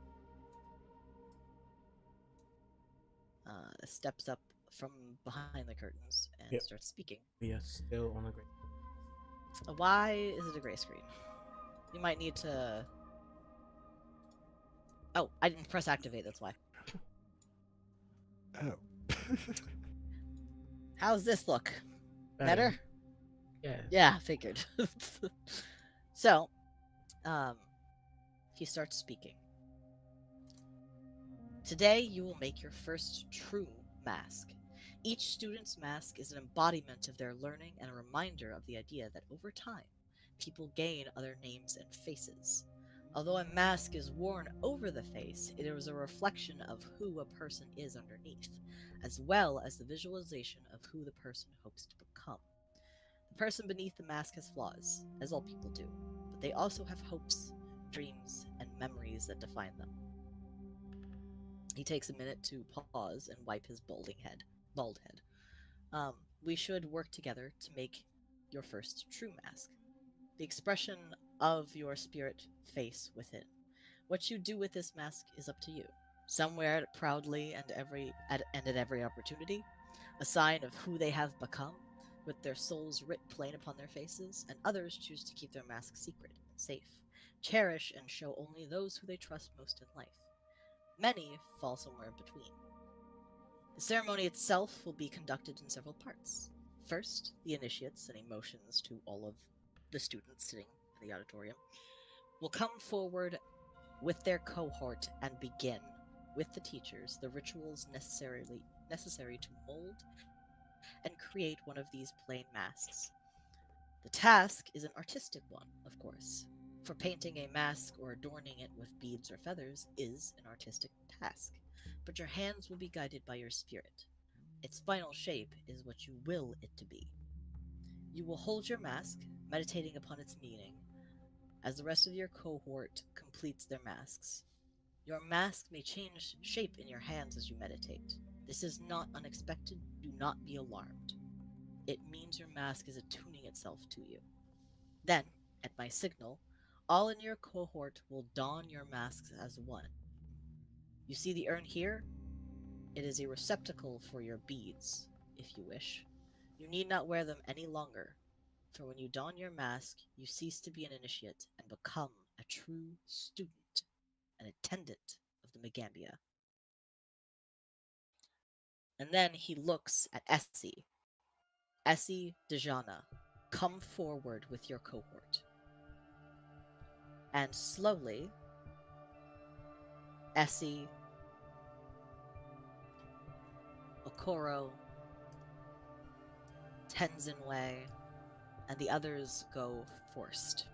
Steps up from behind the curtains and Yep. starts speaking. We are still on a great. Why is it a gray screen? You might need to... Oh, I didn't press activate, that's why. Oh. How's this look? Better? Yes. Yeah, figured. So, he starts speaking. Today, you will make your first true mask. Each student's mask is an embodiment of their learning and a reminder of the idea that over time, people gain other names and faces. Although a mask is worn over the face, it is a reflection of who a person is underneath, as well as the visualization of who the person hopes to become. The person beneath the mask has flaws, as all people do, but they also have hopes, dreams, and memories that define them. He takes a minute to pause and wipe his bald head. We should work together to make your first true mask. The expression of your spirit face within. What you do with this mask is up to you. Some wear it proudly and at every opportunity, a sign of who they have become, with their souls writ plain upon their faces, and others choose to keep their mask secret and safe, cherish and show only those who they trust most in life. Many fall somewhere between. The ceremony itself will be conducted in several parts. First, the initiates and emotions to all of the students sitting in the auditorium will come forward with their cohort and begin, with the teachers, the rituals necessary to mold and create one of these plain masks. The task is an artistic one, of course, for painting a mask or adorning it with beads or feathers is an artistic task, but your hands will be guided by your spirit. Its final shape is what you will it to be. You will hold your mask, meditating upon its meaning, as the rest of your cohort completes their masks. Your mask may change shape in your hands as you meditate. This is not unexpected. Do not be alarmed. It means your mask is attuning itself to you. Then, at my signal, all in your cohort will don your masks as one. You see the urn here? It is a receptacle for your beads, if you wish. You need not wear them any longer, for when you don your mask, you cease to be an initiate and become a true student, an attendant of the Megambia. And then he looks at Essie. Essie Dejana, come forward with your cohort. And slowly, Essie, Okoro, Tenzinwei, and the others go first.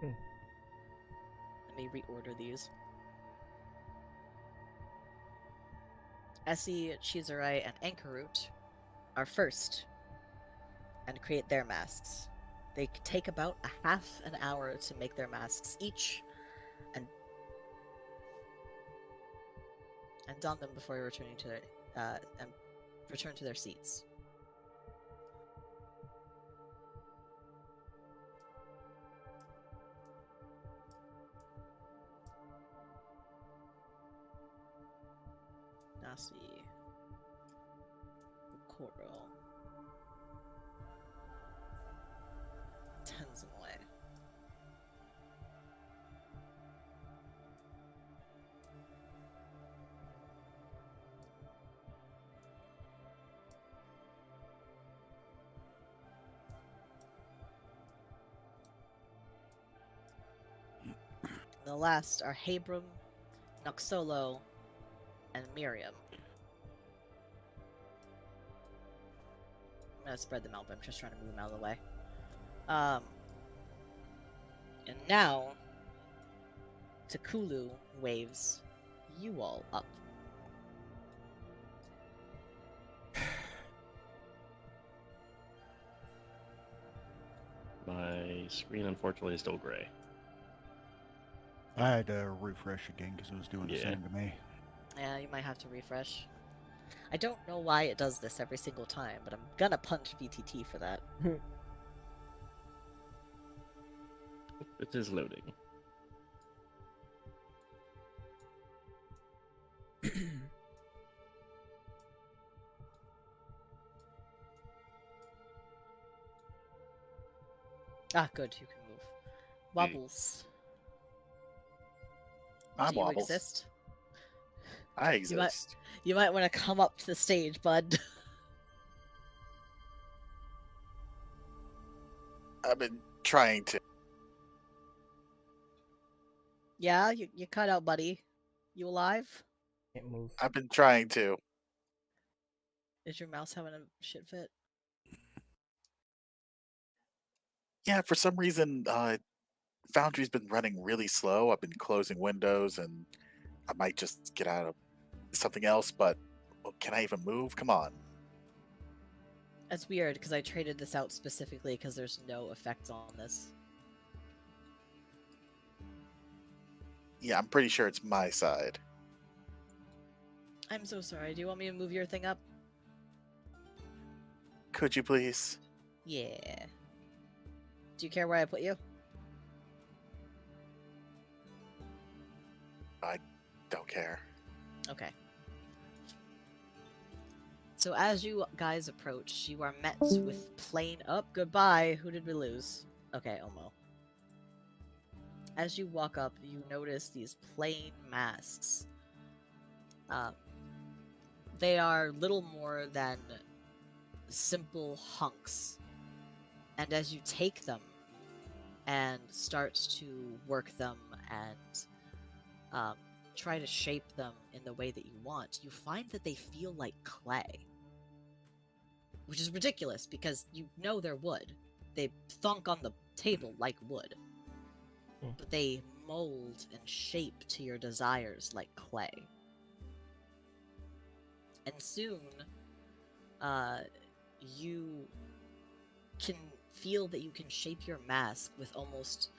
Let me reorder these. Essie, Chizurai, and Ankarut are first and create their masks. They take about a half an hour to make their masks each and don them before returning to and return to their seats. Nasi, Okoro, Tenzinwei. The last are Habram, Noxolo, and Miriam. I'm gonna spread them out, but I'm just trying to move them out of the way. And now, Takulu waves you all up. My screen, unfortunately, is still gray. I had to refresh again because it was doing the Yeah. same to me. Yeah, you might have to refresh. I don't know why it does this every single time, but I'm gonna punch VTT for that. It is loading. Ah, good, you can move. Wobbles. I'm Do you Wobbles. exist? I You might- exist. You might want to come up to the stage, bud. I've been trying to. Yeah, you cut out, buddy. You alive? Can't move. I've been trying to. Is your mouse having a shit fit? Yeah, for some reason, Foundry's been running really slow. I've been closing windows, and I might just get out of something else. But can I even move? Come on. That's weird because I traded this out specifically because there's no effects on this. Yeah, I'm pretty sure it's my side. I'm so sorry. Do you want me to move your thing up? Could you please? Yeah. Do you care where I put you? Don't care. Okay. So as you guys approach, you are met with plain up. Goodbye. Who did we lose? Okay, Omo. As you walk up, you notice these plain masks. They are little more than simple hunks. And as you take them and start to work them and try to shape them in the way that you want, you find that they feel like clay. Which is ridiculous because you know they're wood. They thunk on the table like wood. But they mold and shape to your desires like clay. And soon, you can feel that you can shape your mask with almost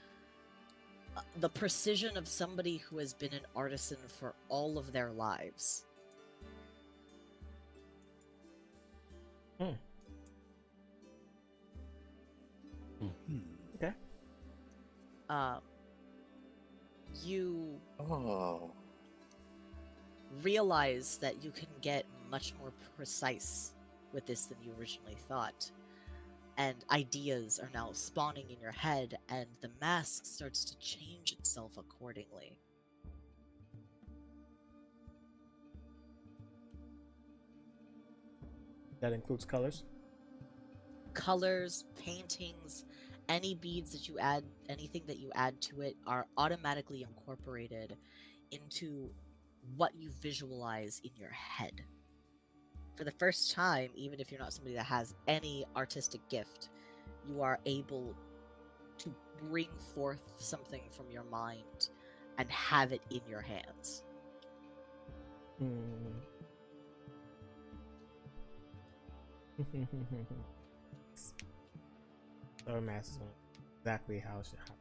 the precision of somebody who has been an artisan for all of their lives. Okay. You Oh. realize that you can get much more precise with this than you originally thought. And ideas are now spawning in your head, and the mask starts to change itself accordingly. That includes colors. Colors, paintings, any beads that you add, anything that you add to it are automatically incorporated into what you visualize in your head. For the first time, even if you're not somebody that has any artistic gift, you are able to bring forth something from your mind and have it in your hands. Color mask is exactly how it should happen.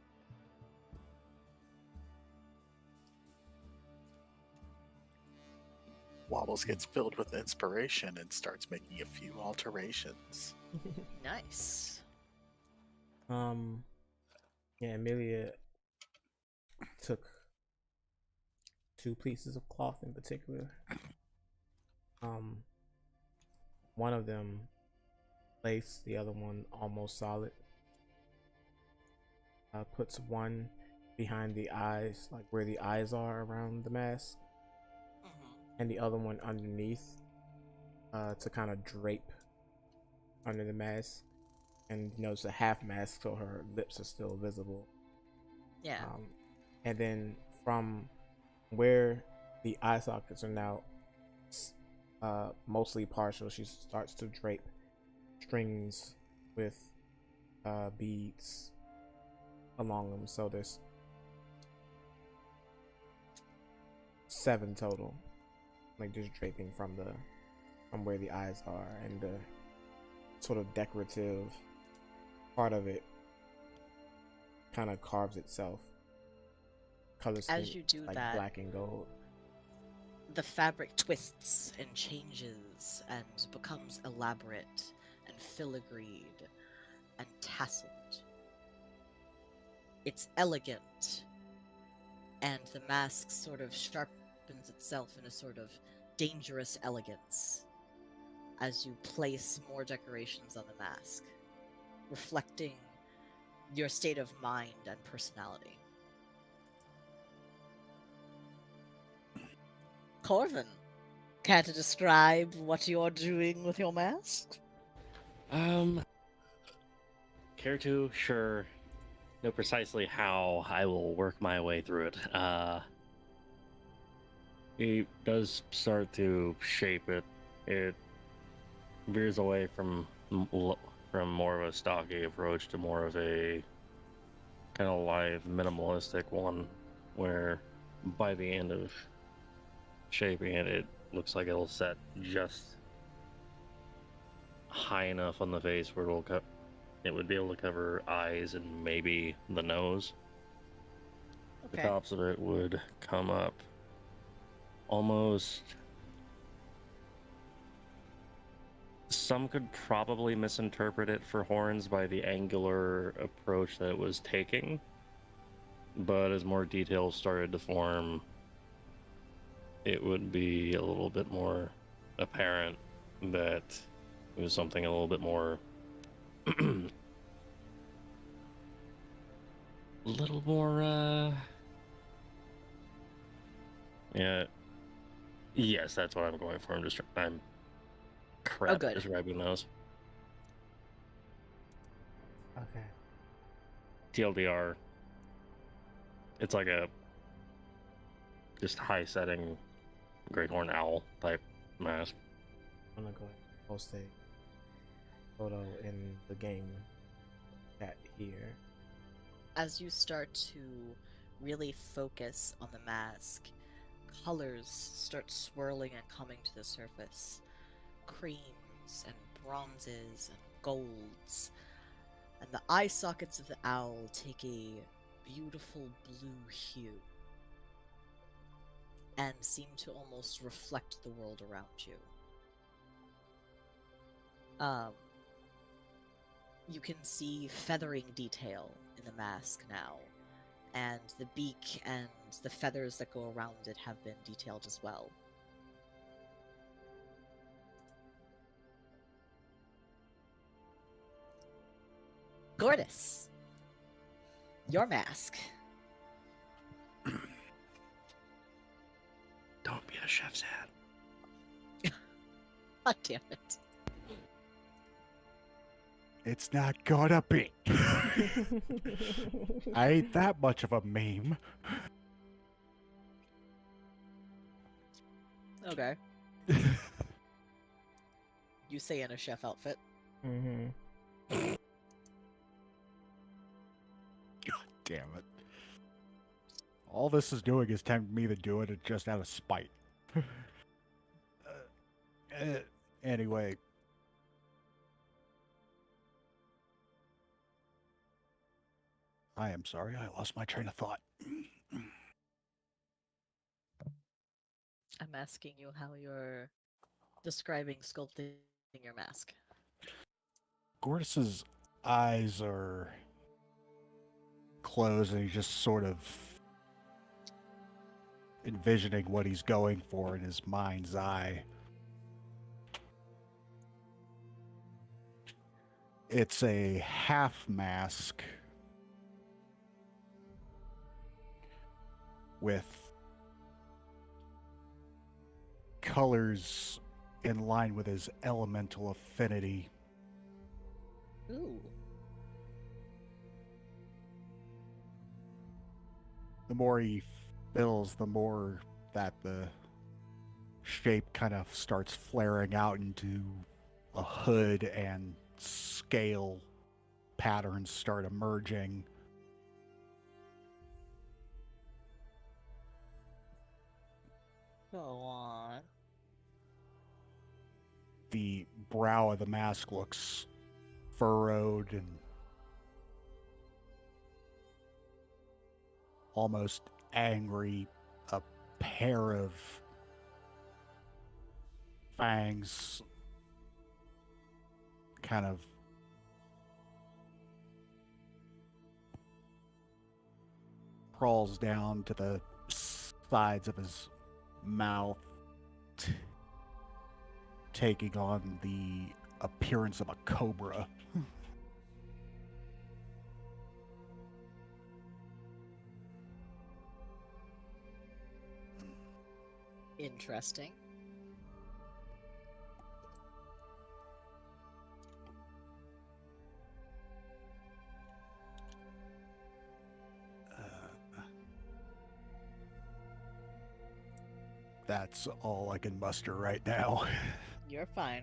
Wobbles gets filled with inspiration and starts making a few alterations. Nice. Yeah, Amelia took 2 pieces of cloth in particular. One of them lace, the other one almost solid. Puts one behind the eyes, like where the eyes are around the mask, and the other one underneath, to kind of drape under the mask. And it's a half mask, so her lips are still visible. Yeah. and then from where the eye sockets are now mostly partial, she starts to drape strings with beads along them. So there's 7 total, like just draping from where the eyes are, and the sort of decorative part of it kind of carves itself. Color scheme, As you do like that, black and gold. the fabric twists and changes and becomes elaborate and filigreed and tasseled. It's elegant, and the mask sort of sharpens itself in a sort of dangerous elegance as you place more decorations on the mask, reflecting your state of mind and personality. Corvin, care to describe what you're doing with your mask? Care to? Sure. Know precisely how I will work my way through it. He does start to shape it. It veers away from more of a stocky approach to more of a kind of live, minimalistic one, where by the end of shaping it, it looks like it'll set just high enough on the face where it would be able to cover eyes and maybe the nose. The Okay. tops of it would come up almost. Some could probably misinterpret it for horns by the angular approach that it was taking, but as more details started to form, it would be a little bit more apparent that it was something a little bit more little more yeah, yes, that's what I'm going for. I'm crap at good. describing those. Okay. TLDR, it's like a just high setting great horn owl type mask. I'm gonna go ahead and post a photo in the game chat here. As you start to really focus on the mask, colors start swirling and coming to the surface. Creams and bronzes and golds. And the eye sockets of the owl take a beautiful blue hue and seem to almost reflect the world around you. You can see feathering detail in the mask now, and the beak and the feathers that go around it have been detailed as well. Gordis, your mask. Don't be a chef's hat. God damn it. It's not gonna be. I ain't that much of a meme. Okay. You say in a chef outfit. Mm-hmm. God damn it. All this is doing is tempting me to do it just out of spite. Anyway. I am sorry, I lost my train of thought. I'm asking you how you're describing sculpting your mask. Gordis's eyes are closed and he's just sort of envisioning what he's going for in his mind's eye. It's a half mask with colors in line with his elemental affinity. Ooh. The more he fills, the more that the shape kind of starts flaring out into a hood, and scale patterns start emerging. Go on. The brow of the mask looks furrowed and almost angry. A pair of fangs kind of crawls down to the sides of his mouth, taking on the appearance of a cobra. Interesting. That's all I can muster right now. You're fine.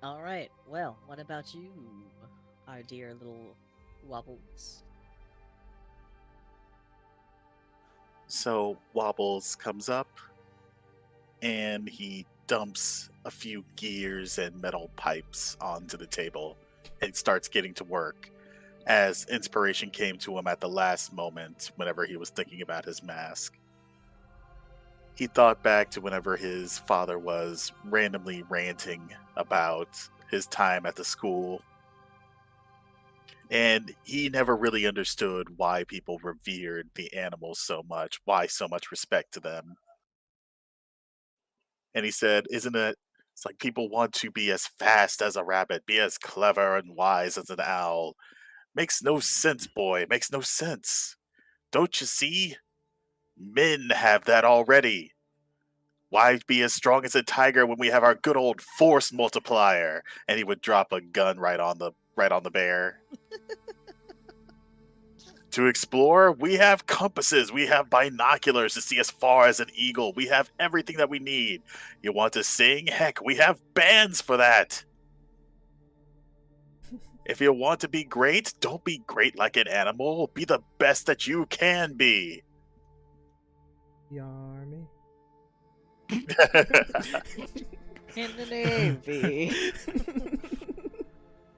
All right. Well, what about you, our dear little Wobbles? So Wobbles comes up and he dumps a few gears and metal pipes onto the table and starts getting to work, as inspiration came to him at the last moment whenever he was thinking about his mask. He thought back to whenever his father was randomly ranting about his time at the school, and he never really understood why people revered the animals so much, why so much respect to them. And he said, "Isn't it? It's like people want to be as fast as a rabbit, be as clever and wise as an owl. Makes no sense, boy. Makes no sense. Don't you see? Men have that already. Why be as strong as a tiger when we have our good old force multiplier?" And he would drop a gun right on the bear. To explore, we have compasses, we have binoculars to see as far as an eagle. We have everything that we need. You want to sing? Heck, we have bands for that. If you want to be great, don't be great like an animal. Be the best that you can be. Yarmy. In the Navy.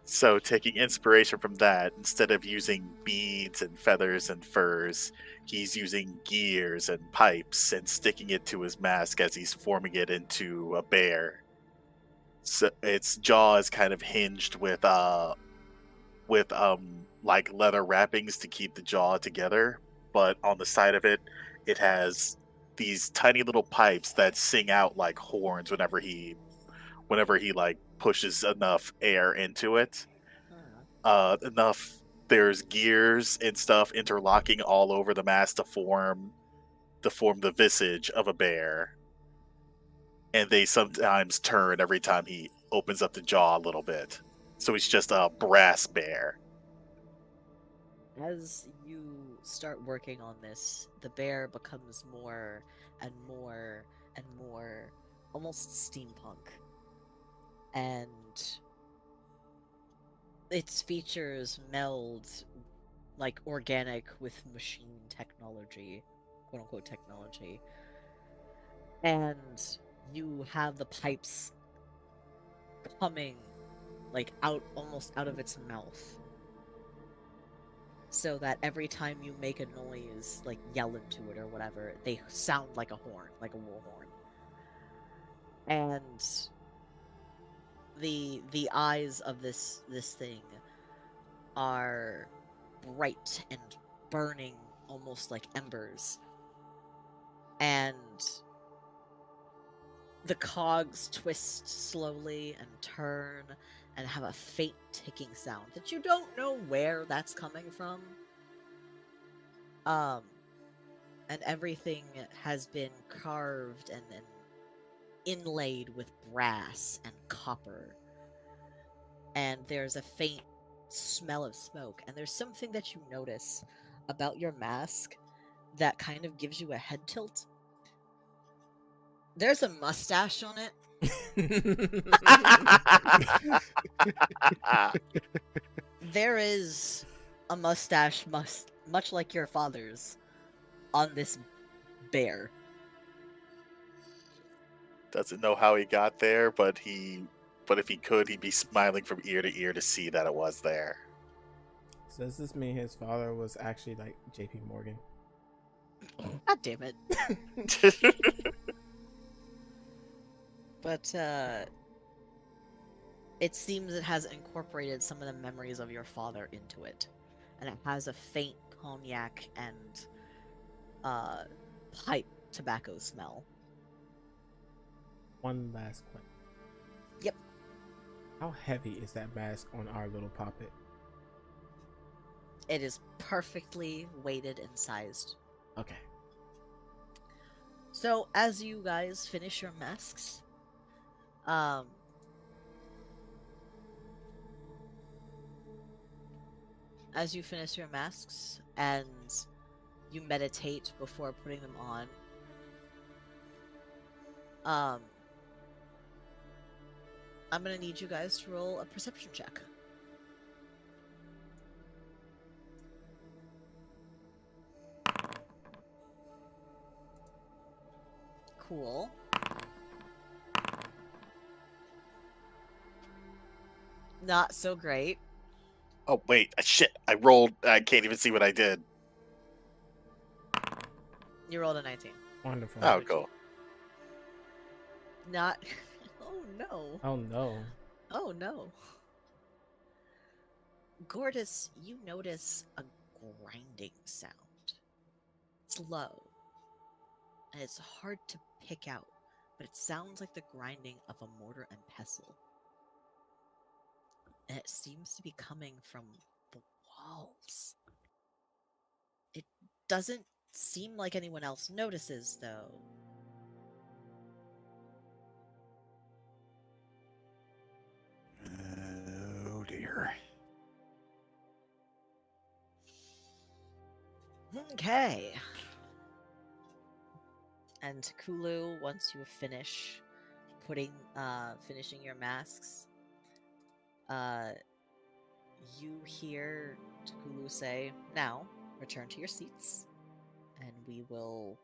So, taking inspiration from that, instead of using beads and feathers and furs, he's using gears and pipes and sticking it to his mask as he's forming it into a bear. So its jaw is kind of hinged with like leather wrappings to keep the jaw together, but on the side of it, it has these tiny little pipes that sing out like horns whenever he like pushes enough air into it. Enough There's gears and stuff interlocking all over the mask to form the visage of a bear, and they sometimes turn every time he opens up the jaw a little bit. So he's just a brass bear. As you start working on this, the bear becomes more and more and more almost steampunk. And its features meld like organic with machine technology, quote unquote technology. And you have the pipes coming like out almost out of its mouth, so that every time you make a noise, like yell into it or whatever, they sound like a horn, like a war horn. And the eyes of this thing are bright and burning, almost like embers. And the cogs twist slowly and turn and have a faint ticking sound that you don't know where that's coming from. And everything has been carved and inlaid with brass and copper. And there's a faint smell of smoke. And there's something that you notice about your mask that kind of gives you a head tilt. There's a mustache on it. There is a mustache much like your father's on this bear. Doesn't know how he got there, but if he could, he'd be smiling from ear to ear to see that it was there. So does this mean his father was actually like J.P. Morgan? God damn it. But it seems it has incorporated some of the memories of your father into it. And it has a faint cognac and pipe tobacco smell. One last question. Yep. How heavy is that mask on our little puppet? It is perfectly weighted and sized. Okay. So as you guys finish your masks, and you meditate before putting them on, I'm gonna need you guys to roll a perception check. Cool. Not so great. Oh wait, shit! I rolled. I can't even see what I did. You rolled a 19. Wonderful. Oh, cool. Not. Oh no. Oh no. Oh no. Gortys, you notice a grinding sound. It's low, and it's hard to pick out, but it sounds like the grinding of a mortar and pestle. And it seems to be coming from the walls. It doesn't seem like anyone else notices, though. Oh dear. Okay. And Kulu, once you finish finishing your masks, you hear Kulu say, "Now, return to your seats, and we will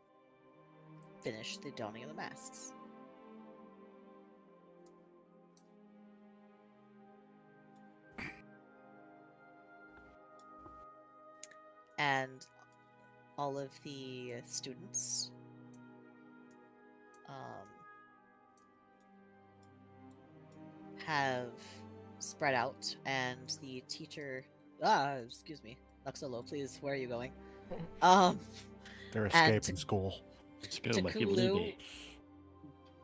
finish the donning of the masks." And all of the students have spread out, and the teacher, excuse me, Luxolo, please, where are you going? They're And escaping school. Let's go, my people Takulu leave.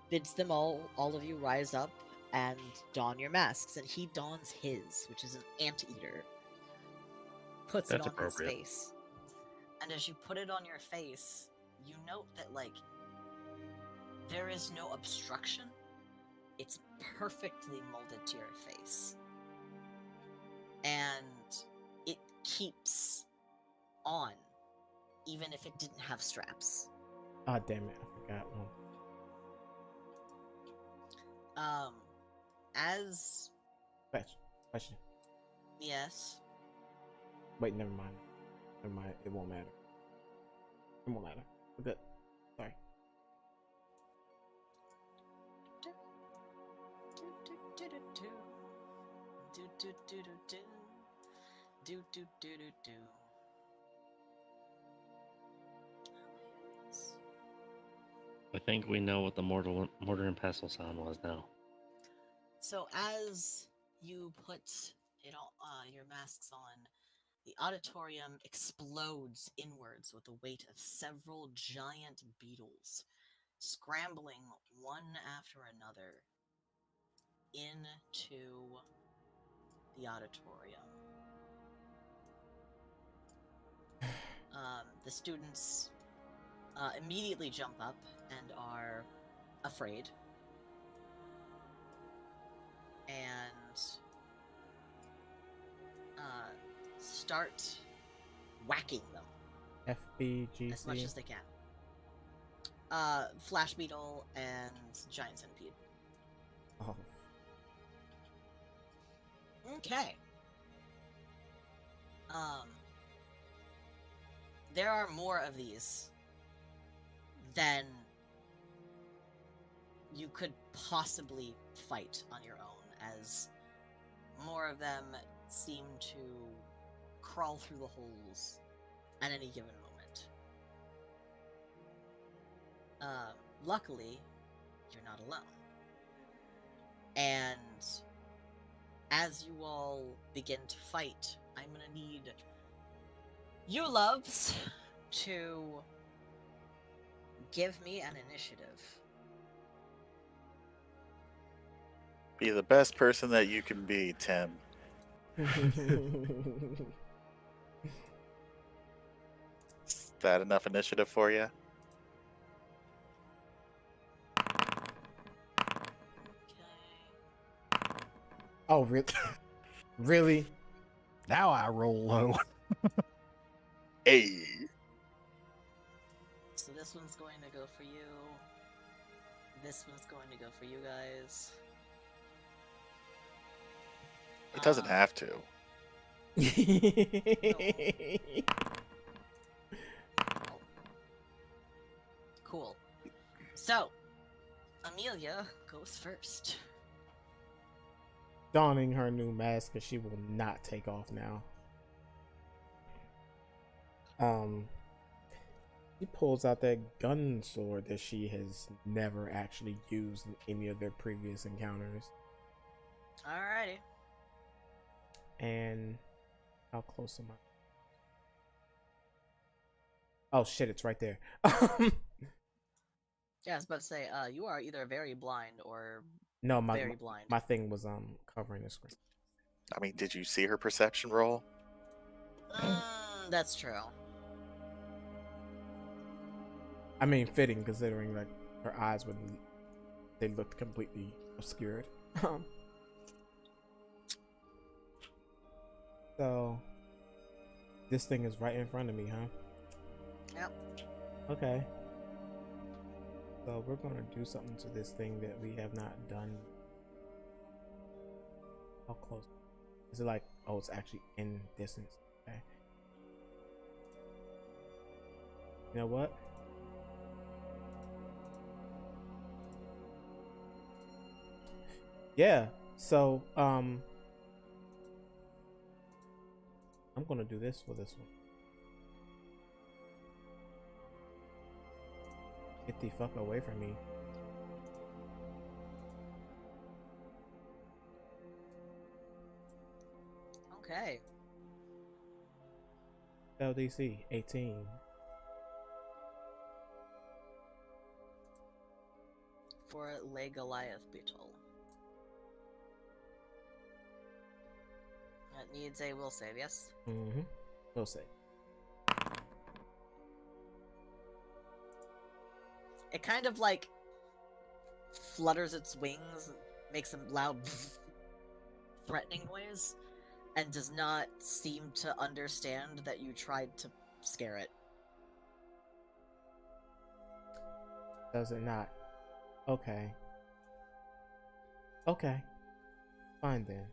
bids them all of you rise up and don your masks, and he dons his, which is an anteater. Puts That's it on appropriate. his face. And as you put it on your face, you note that, like, there is no obstruction. It's perfectly molded to your face. And it keeps on, even if it didn't have straps. Ah, damn it. I forgot one. As... Question. Yes? Wait, never mind. Never mind. It won't matter. It won't matter. We're good. Sorry. I think we know what the mortar and pestle sound was now. So as you put your masks on, the auditorium explodes inwards with the weight of several giant beetles, scrambling one after another into the auditorium. The students immediately jump up and are afraid. and start whacking them FBGC. as much as they can. Flash Beetle and Giant Centipede. Oh. Okay. There are more of these than you could possibly fight on your own, as more of them seem to crawl through the holes at any given moment. Luckily, you're not alone. And as you all begin to fight, I'm gonna need you loves to give me an initiative. Be the best person that you can be, Tim. Is that enough initiative for you? Okay. Oh, really? Really? Now I roll low. Hey. So this one's going to go for you. This one's going to go for you guys. It doesn't have to. Cool. So, Amelia goes first. Donning her new mask because she will not take off now. She pulls out that gun sword that she has never actually used in any of their previous encounters. Alrighty. And how close am I? Oh shit, it's right there. Yeah, I was about to say, you are either very blind or No, very blind. my thing was covering the screen. I mean, did you see her perception roll? That's true. I mean, fitting considering like her eyes they looked completely obscured. So this thing is right in front of me, huh? Yep. Okay. So we're gonna do something to this thing that we have not done. How close? Is it like, oh, it's actually in distance. Okay. You know what? Yeah. So, I'm gonna do this for this one. Get the fuck away from me. Okay. LDC 18. For Le Goliath Beetle. That needs a will save, yes? Mm-hmm. We'll say. It kind of like flutters its wings, makes a loud threatening noise, and does not seem to understand that you tried to scare it. Does it not? Okay. Okay. Fine then.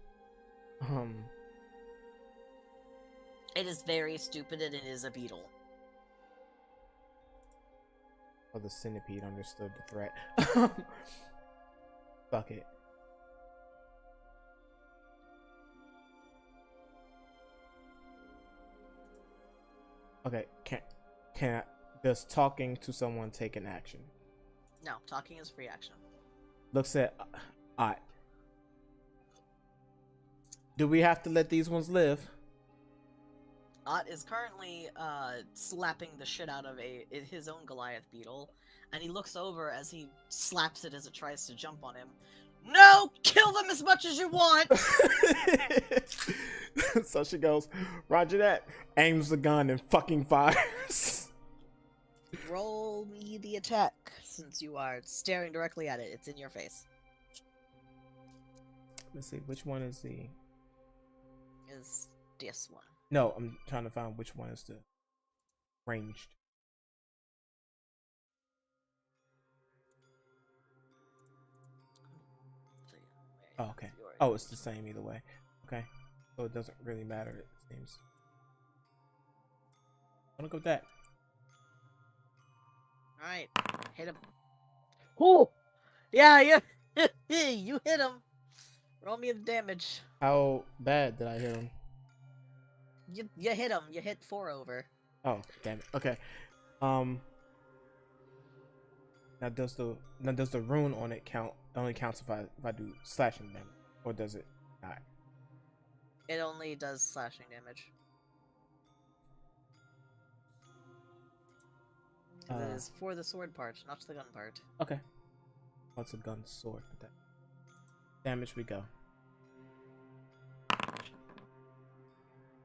It is very stupid and it is a beetle. Oh, the centipede understood the threat. Fuck it. Okay, does talking to someone take an action? No, talking is free action. Looks at Ott. Do we have to let these ones live? Ott is currently slapping the shit out of his own Goliath beetle, and he looks over as he slaps it as it tries to jump on him. No! Kill them as much as you want! So she goes, Roger that, aims the gun and fucking fires. Roll me the attack, since you are staring directly at it. It's in your face. Let's see, which one is the... Is this one. No, I'm trying to find which one is the ranged. So, yeah, Oh, where okay. is your Oh, it's the same either way. Okay. So it doesn't really matter, it seems. I'm gonna go with that. Alright, hit him. Oh! Yeah, you, you hit him. Roll me the damage. How bad did I hit him? You hit him. You hit 4 over. Oh, damn it. Okay. Now does the rune on it count? Only counts if I do slashing damage, or does it not? It only does slashing damage. 'Cause it is for the sword part, not the gun part. Okay. What's a gun sword? Put that damage we go.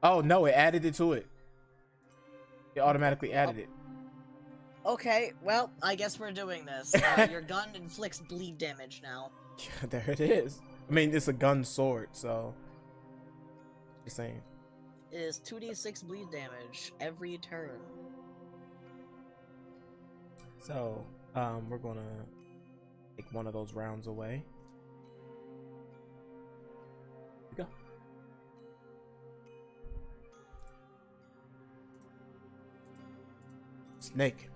Oh no! It added it to it. It automatically added it. Okay, well, I guess we're doing this. Your gun inflicts bleed damage now. Yeah, there it is. I mean, it's a gun sword, so just saying. It is 2d6 bleed damage every turn. So, we're gonna take one of those rounds away. Here we go. Snake,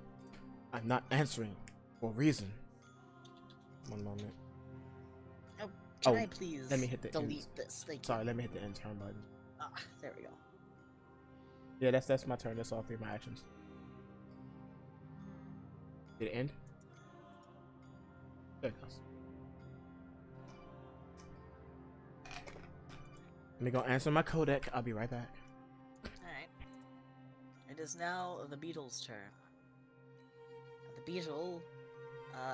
I'm not answering for a reason. One moment. Oh, can Oh, I please let me hit the delete this? Thank you. Sorry, let me hit the end turn button. Ah, there we go. Yeah, that's my turn. That's all 3 of my actions. Did it end? There it goes. Let me go answer my codec. I'll be right back. Alright. It is now the beetle's turn. The beetle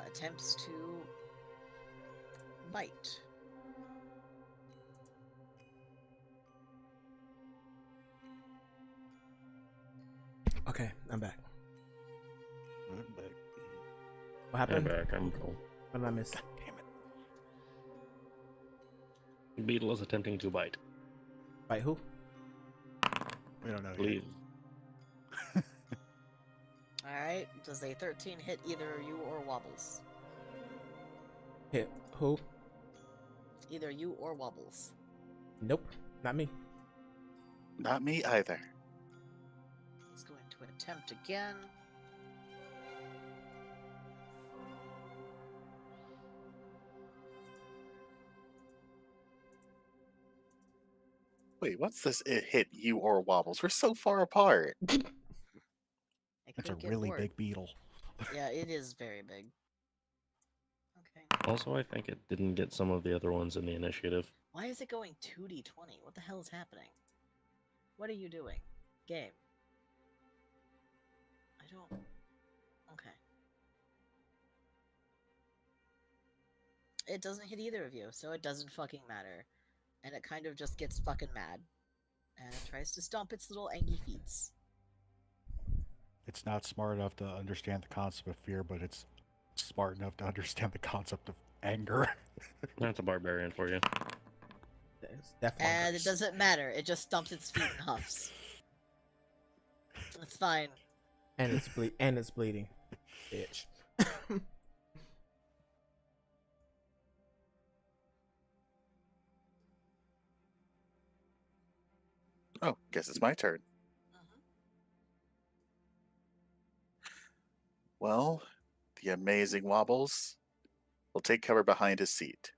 attempts to bite. Okay, I'm back. I'm back. What I'm happened? back. I'm cool. What did I miss? God damn it. Beetle is attempting to bite. Bite who? We don't know yet. Please. Alright, does a 13 hit either you or Wobbles? Hit who? Either you or Wobbles. Nope, not me. Not me either. He's going to attempt again. Wait, what's this? It hit you or Wobbles? We're so far apart. I It's a could get really bored. big beetle. Yeah, it is very big. Okay. Also, I think it didn't get some of the other ones in the initiative. Why is it going 2d20? What the hell is happening? What are you doing? Game. I don't... Okay. It doesn't hit either of you, so it doesn't fucking matter. And it kind of just gets fucking mad. And it tries to stomp its little angy feets. It's not smart enough to understand the concept of fear, but it's smart enough to understand the concept of anger. That's a barbarian for you. Definitely. And it doesn't matter, it just stomps its feet and huffs. It's fine. And it's bleeding. Bitch. Oh, guess it's my turn. Well, the amazing Wobbles will take cover behind his seat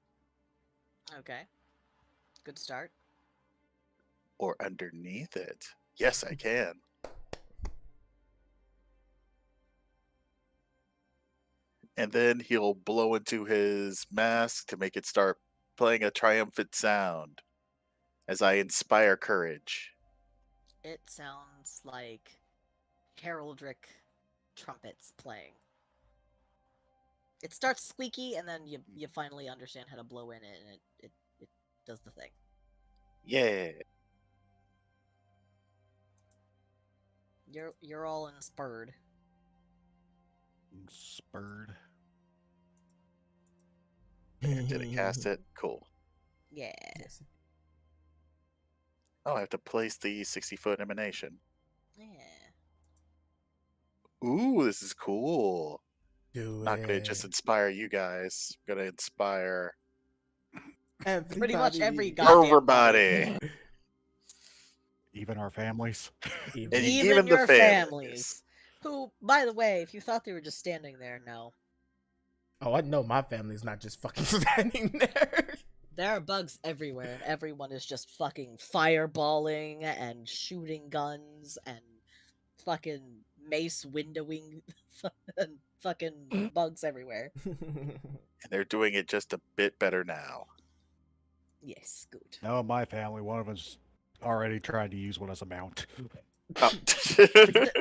Okay. Good start. or underneath it. Yes, I can. And then he'll blow into his mask to make it start playing a triumphant sound as I inspire courage. It sounds like heraldic trumpets playing. It starts squeaky, and then you finally understand how to blow in it, and it does the thing. Yeah. You're all inspired. Spurred. Did it cast it? Cool. Yeah. Yes. Oh, I have to place the 60-foot emanation. Yeah. Ooh, this is cool. Do Not gonna just it. inspire you guys. I'm gonna inspire Everybody. Pretty much every goddamn everybody. Even our families. Even- And Even even the your families. families. Who, by the way, if you thought they were just standing there, no. Oh, I know my family's not just fucking standing there. There are bugs everywhere, and everyone is just fucking fireballing and shooting guns and fucking mace windowing and fucking bugs everywhere. And they're doing it just a bit better now. Yes, good. No, in my family, one of us already tried to use one as a mount. Oh.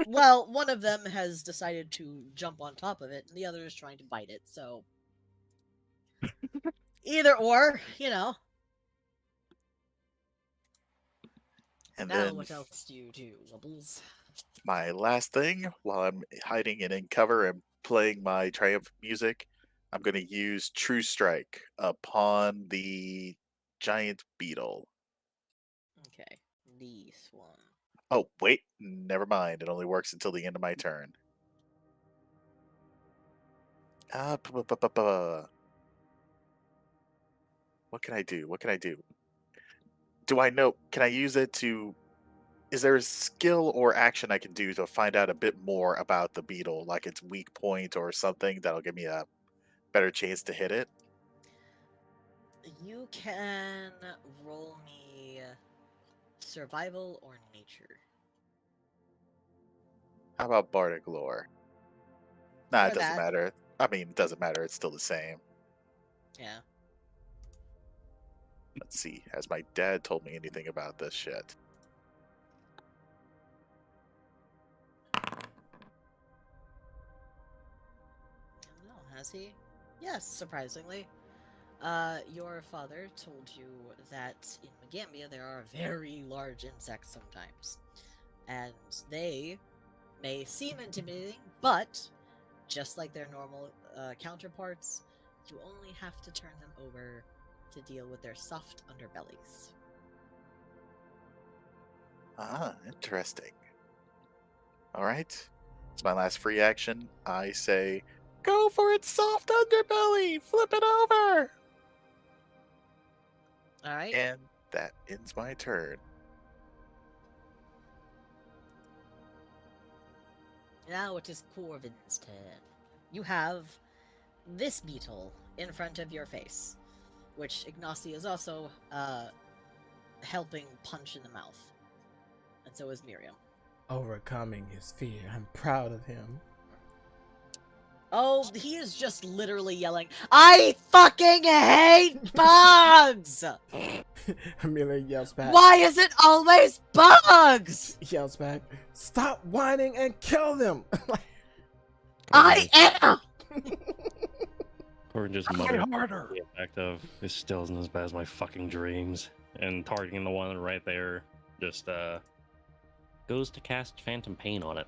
Well, one of them has decided to jump on top of it, and the other is trying to bite it, so. Either or, you know. And Now, then what else do you do, Wubbles? my last thing, while I'm hiding and in cover and playing my triumph music, I'm going to use True Strike upon the giant beetle. Okay, this one. Oh, wait, never mind. It only works until the end of my turn. What can I do? What can I do? Do I know? Can I use it to? Is there a skill or action I can do to find out a bit more about the beetle, like its weak point or something that'll give me a better chance to hit it? You can roll me survival or nature. How about Bardic Lore? Nah, Or it doesn't that. matter. I mean, it doesn't matter. It's still the same. Yeah. Let's see. Has my dad told me anything about this shit? No, has he? Yes, surprisingly. Your father told you that in Magambia there are very large insects sometimes. And they may seem intimidating, but just like their normal counterparts, you only have to turn them over to deal with their soft underbellies. Ah, interesting. All right. It's my last free action. I say, go for its soft underbelly. Flip it over. Alright? And that ends my turn. Now it is Corvin's turn. You have this beetle in front of your face, which Ignacy is also helping punch in the mouth. And so is Miriam. Overcoming his fear. I'm proud of him. Oh, he is just literally yelling, I fucking hate bugs! Amelia yells back. Why is it always bugs? He yells back. Stop whining and kill them. I am! Corbin just Try mutters harder. the effect of this still isn't as bad as my fucking dreams, and targeting the one right there just goes to cast Phantom Pain on it.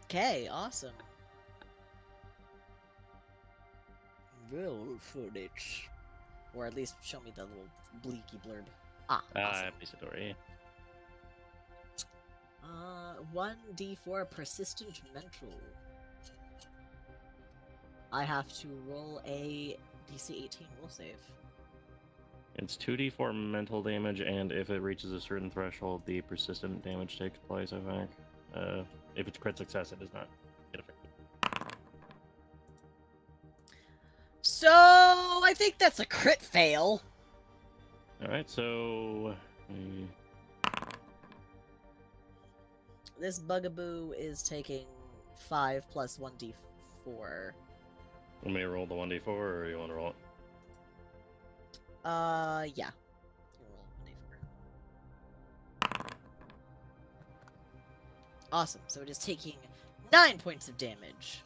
Okay, awesome. Roll for it. Or at least show me the little bleaky blurb. Ah, awesome. Pisadori. 1d4 persistent mental. I have to roll a DC 18 will save. It's 2d4 mental damage, and if it reaches a certain threshold, the persistent damage takes place, I think. If it's crit success, it does not get affected. So I think that's a crit fail. Alright, so... This bugaboo is taking 5 plus 1d4. Want me to roll the 1d4, or you want to roll it? Yeah. You roll 1d4. Awesome. So it is taking 9 points of damage.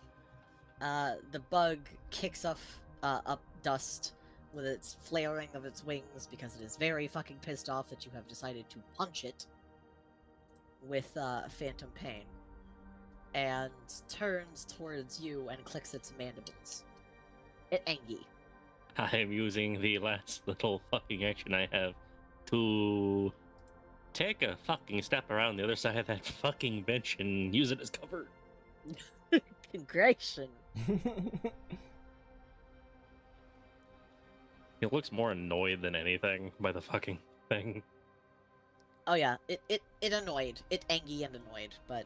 The bug kicks up dust with its flaring of its wings because it is very fucking pissed off that you have decided to punch it with Phantom Pain, and turns towards you and clicks its mandibles. It angry. I am using the last little fucking action I have to take a fucking step around the other side of that fucking bench and use it as cover. Congratulations. He looks more annoyed than anything by the fucking thing. Oh yeah, it annoyed. It angry and annoyed, but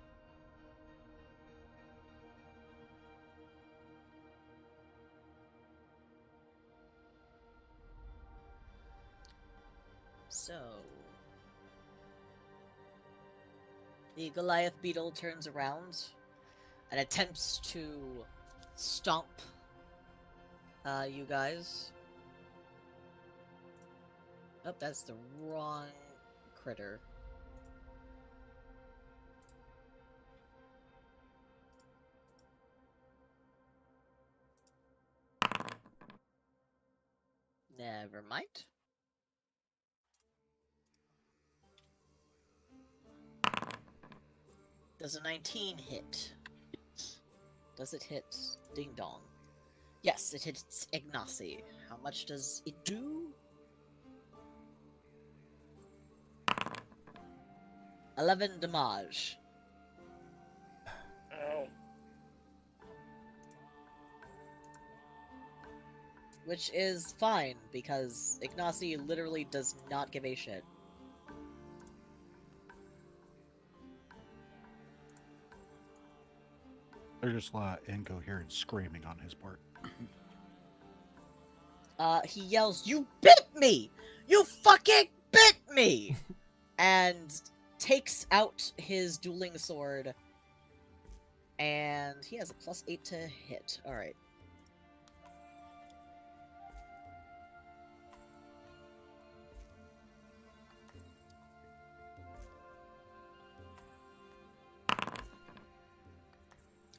so the Goliath beetle turns around and attempts to stomp you guys. Oh, that's the wrong critter. Never mind. Does a 19 hit? Does it hit? Ding dong. Yes, it hits Ignacy. How much does it do? 11 damage. Ow. Which is fine, because Ignacy literally does not give a shit. There's just a lot of incoherent screaming on his part. He yells, "You bit me! You fucking bit me!" and takes out his dueling sword. And he has a +8 to hit. Alright.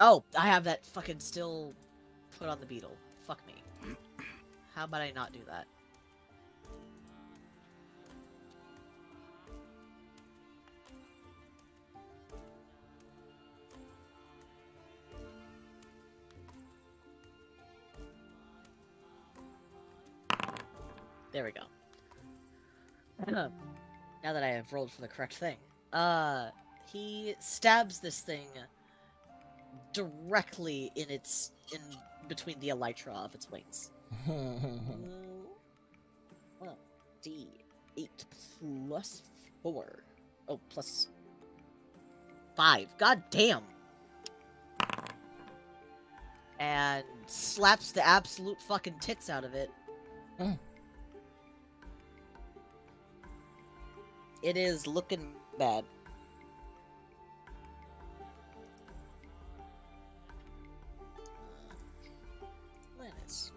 Oh, I have that fucking still put on the beetle. Fuck me. How about I not do that? There we go. Now that I have rolled for the correct thing. He stabs this thing directly in between the elytra of its wings. Well, D8 plus 4. Oh, plus 5. God damn! And slaps the absolute fucking tits out of it. It is looking bad. Minus.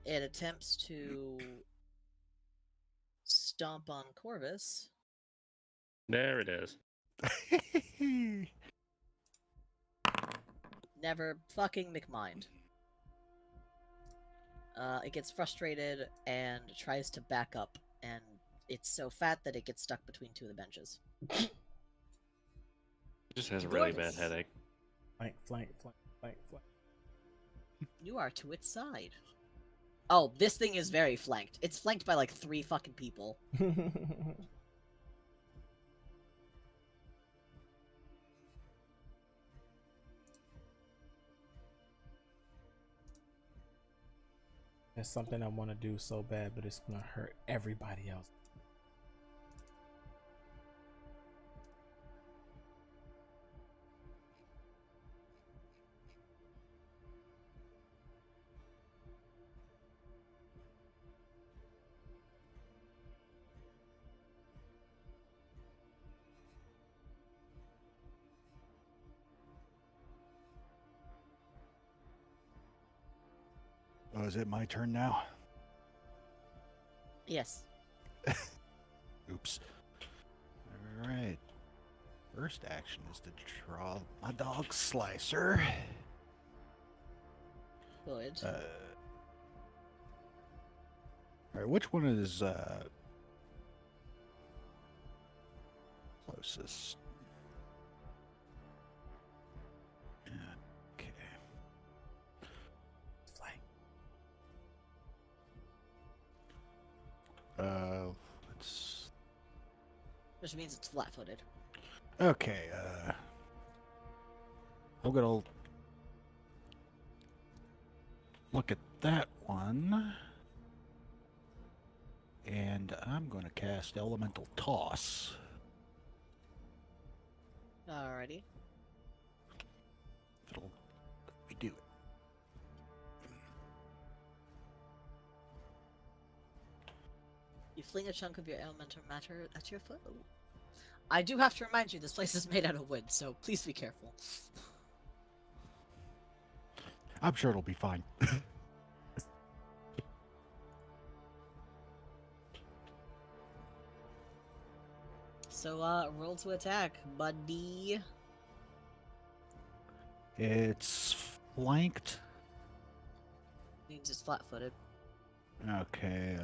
It attempts to stomp on Corvus. There it is. Never fucking McMind. It gets frustrated and tries to back up, and it's so fat that it gets stuck between two of the benches. It just has a really bad Gorgeous. headache. Flank. You are to its side. Oh, this thing is very flanked. It's flanked by like 3 fucking people. There's something I want to do so bad, but it's gonna hurt everybody else. Oh, is it my turn now? Yes. Oops. All right. First action is to draw my dog Slicer. Good. All right, which one is closest? which means it's flat-footed. Okay, I'm gonna look at that one. And I'm gonna cast Elemental Toss. Alrighty. It'll let me do it. You fling a chunk of your elemental matter at your foe. I do have to remind you, this place is made out of wood, so please be careful. I'm sure it'll be fine. So, roll to attack, buddy. It's flanked. Means it's flat-footed. Okay,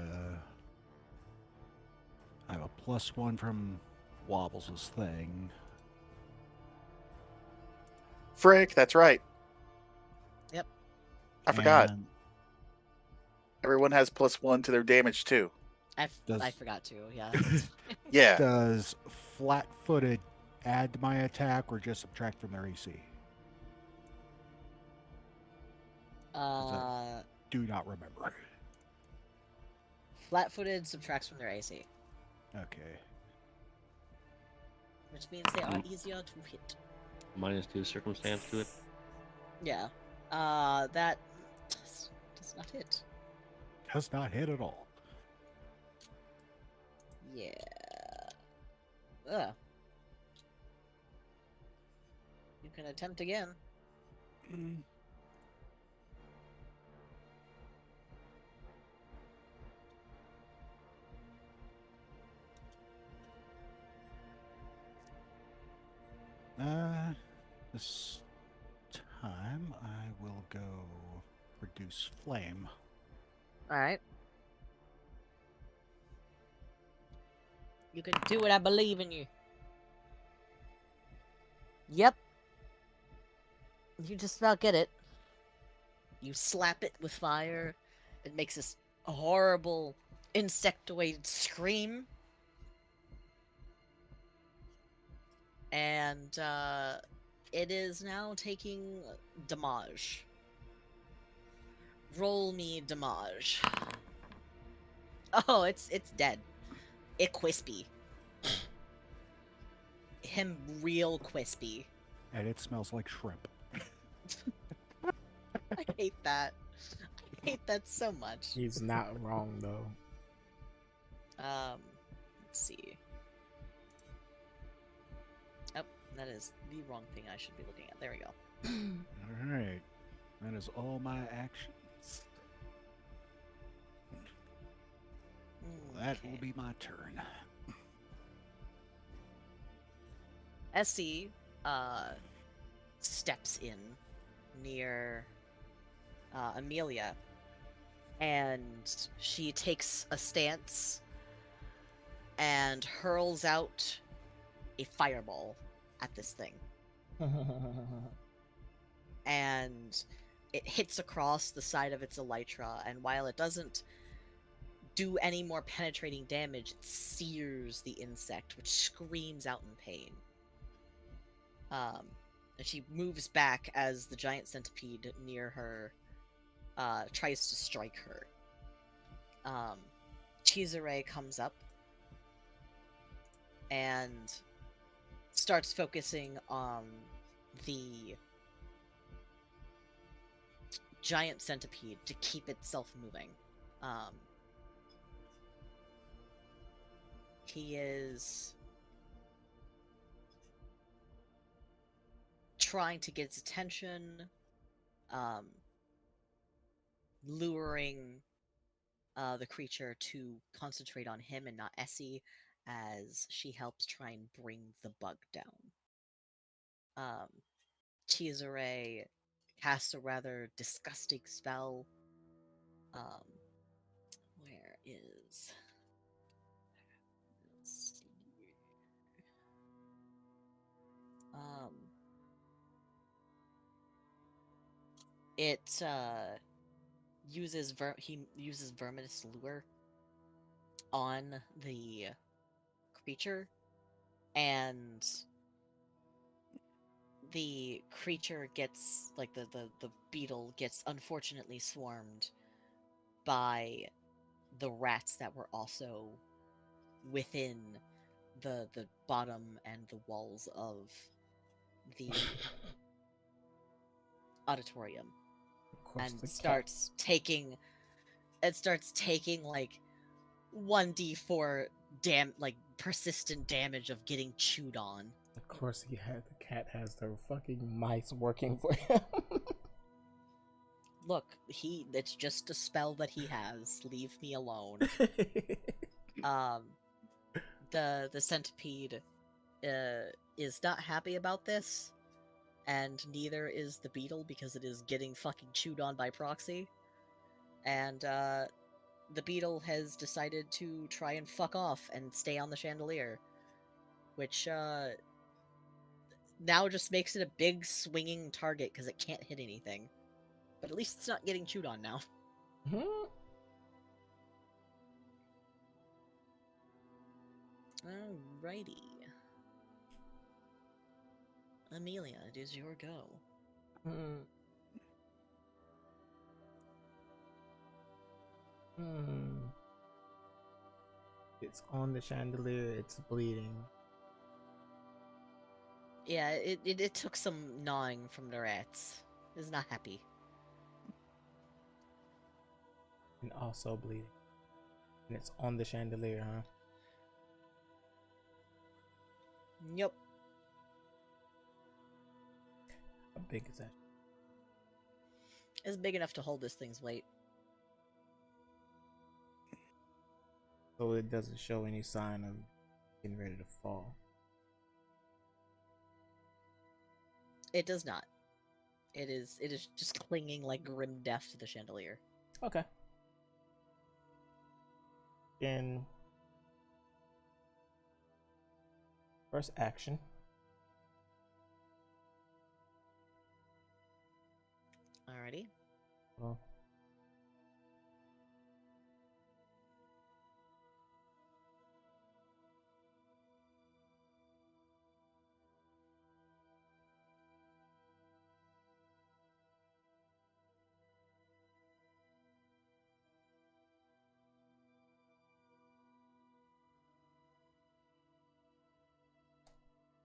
I have a +1 from Wobbles' thing. Frick, that's right. Yep. I forgot. And Everyone has +1 to their damage too. I Does- forgot to, yeah. Yeah. Does flat-footed add to my attack or just subtract from their AC? Do not remember. Flat-footed subtracts from their AC, Okay. which means they are easier to hit. -2 circumstance to it. Yeah. That does not hit. Does not hit at all. Yeah. Ugh. You can attempt again. This time I will go reduce flame. Alright. You can do it, I believe in you. Yep. You just about get it. You slap it with fire. It makes this horrible insectoid scream. And it is now taking damage. Roll me damage. Oh, it's dead. It crispy. Him real crispy. And it smells like shrimp. I hate that. I hate that so much. He's not wrong though. Let's see. Oh, that is the wrong thing I should be looking at. There we go. Alright. That is all my actions. That will Okay. be my turn. Essie steps in near Amelia, and she takes a stance and hurls out a fireball at this thing. And it hits across the side of its elytra, and while it doesn't do any more penetrating damage, it sears the insect, which screams out in pain. And she moves back as the giant centipede near her tries to strike her. Chisare comes up and starts focusing on the giant centipede to keep itself moving. He is trying to get its attention, luring the creature to concentrate on him and not Essie, as she helps try and bring the bug down. Chisare casts a rather disgusting spell. Where is... Let's see. It uses he uses Verminous Lure on the creature and the creature gets, like, the beetle gets unfortunately swarmed by the rats that were also within the bottom and the walls of the auditorium, Of course, and the starts taking like 1d4 like persistent damage of getting chewed on. Of course, the cat has the fucking mice working for him. Look, it's just a spell that he has. Leave me alone. The centipede is not happy about this, and neither is the beetle because it is getting fucking chewed on by proxy. And the beetle has decided to try and fuck off and stay on the chandelier, which now just makes it a big swinging target because it can't hit anything. But at least it's not getting chewed on now. Alrighty. Amelia, it is your go. It's on the chandelier, it's bleeding. Yeah, it took some gnawing from the rats. It's not happy. And also bleeding. And it's on the chandelier, huh? Yep. How big is that? It's big enough to hold this thing's weight. So it doesn't show any sign of getting ready to fall. It does not. It is just clinging like grim death to the chandelier. Okay. Then first action. Alrighty. Well,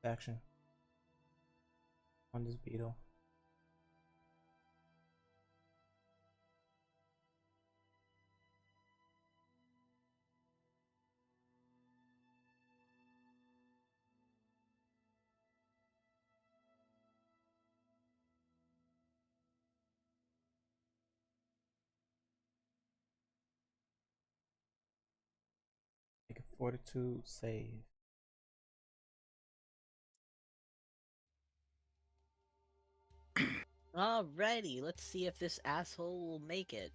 action on this beetle. Make a fortitude save. Alrighty, let's see if this asshole will make it.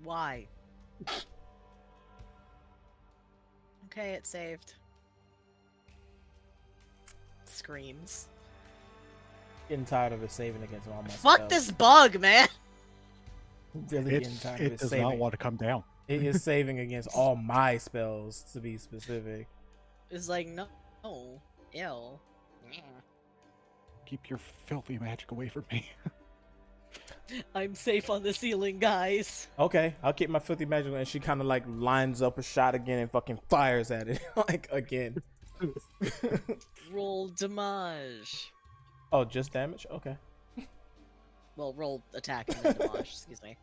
Why? Okay, it saved. Screams. Getting tired of it saving against all my Fuck spells. this bug, man! Really getting tired of It it does saving. not want to come down. It is saving against all my spells, to be specific. It's like, no. Ew. Keep your filthy magic away from me. I'm safe on the ceiling, guys. Okay, I'll keep my filthy magic, and she kind of like lines up a shot again and fucking fires at it, like again. Roll damage. Oh, just damage? Okay. Well, roll attack and then damage, excuse me.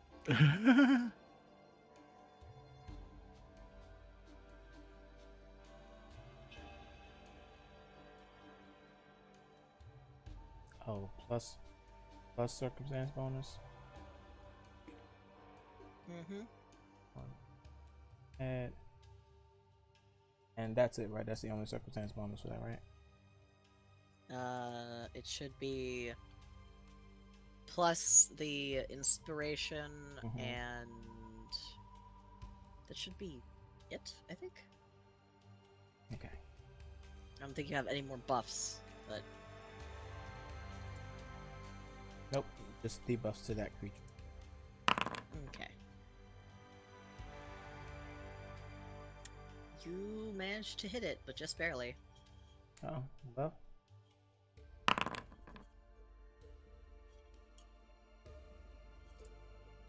Oh, plus circumstance bonus. And that's it, right? That's the only circumstance bonus for that, right? It should be plus the inspiration, and that should be it, I think. Okay. I don't think you have any more buffs, but Nope, just debuffs to that creature. okay. You managed to hit it, but just barely. Oh, well.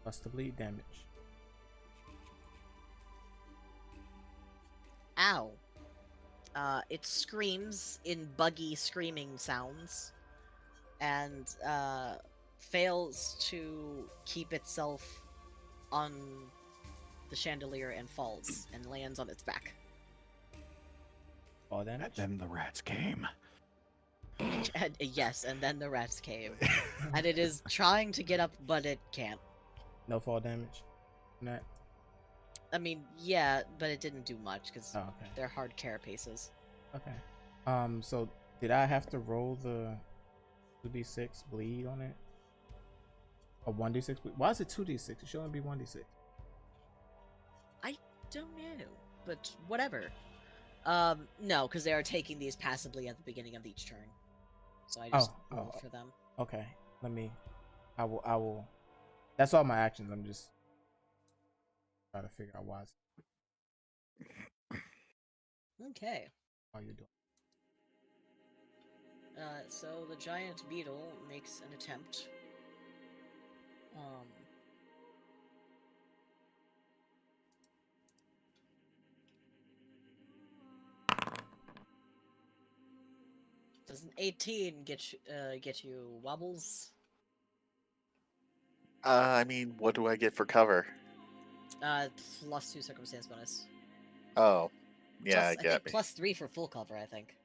Plus the bleed damage. Ow. It screams in buggy screaming sounds and fails to keep itself on the chandelier and falls and lands on its back. Fall And damage? then the rats came. And, yes, and then the rats came. And it is trying to get up, but it can't. No fall damage? Not. I mean, yeah, but it didn't do much because Oh, okay. they're hard carapaces. Okay. So did I have to roll the 2d6 bleed on it? A 1d6 bleed? Why is it 2d6? It should only be 1d6. I don't know, but whatever. No, because they are taking these passively at the beginning of each turn. So I just roll for them. Okay. I will. That's all my actions. I'm just trying to figure out why it's Okay. how you're doing. So the giant beetle makes an attempt. Does an 18 get you wobbles? I mean, what do I get for cover? +2 circumstance bonus. Oh, yeah, Plus, I I get think me. +3 for full cover, I think.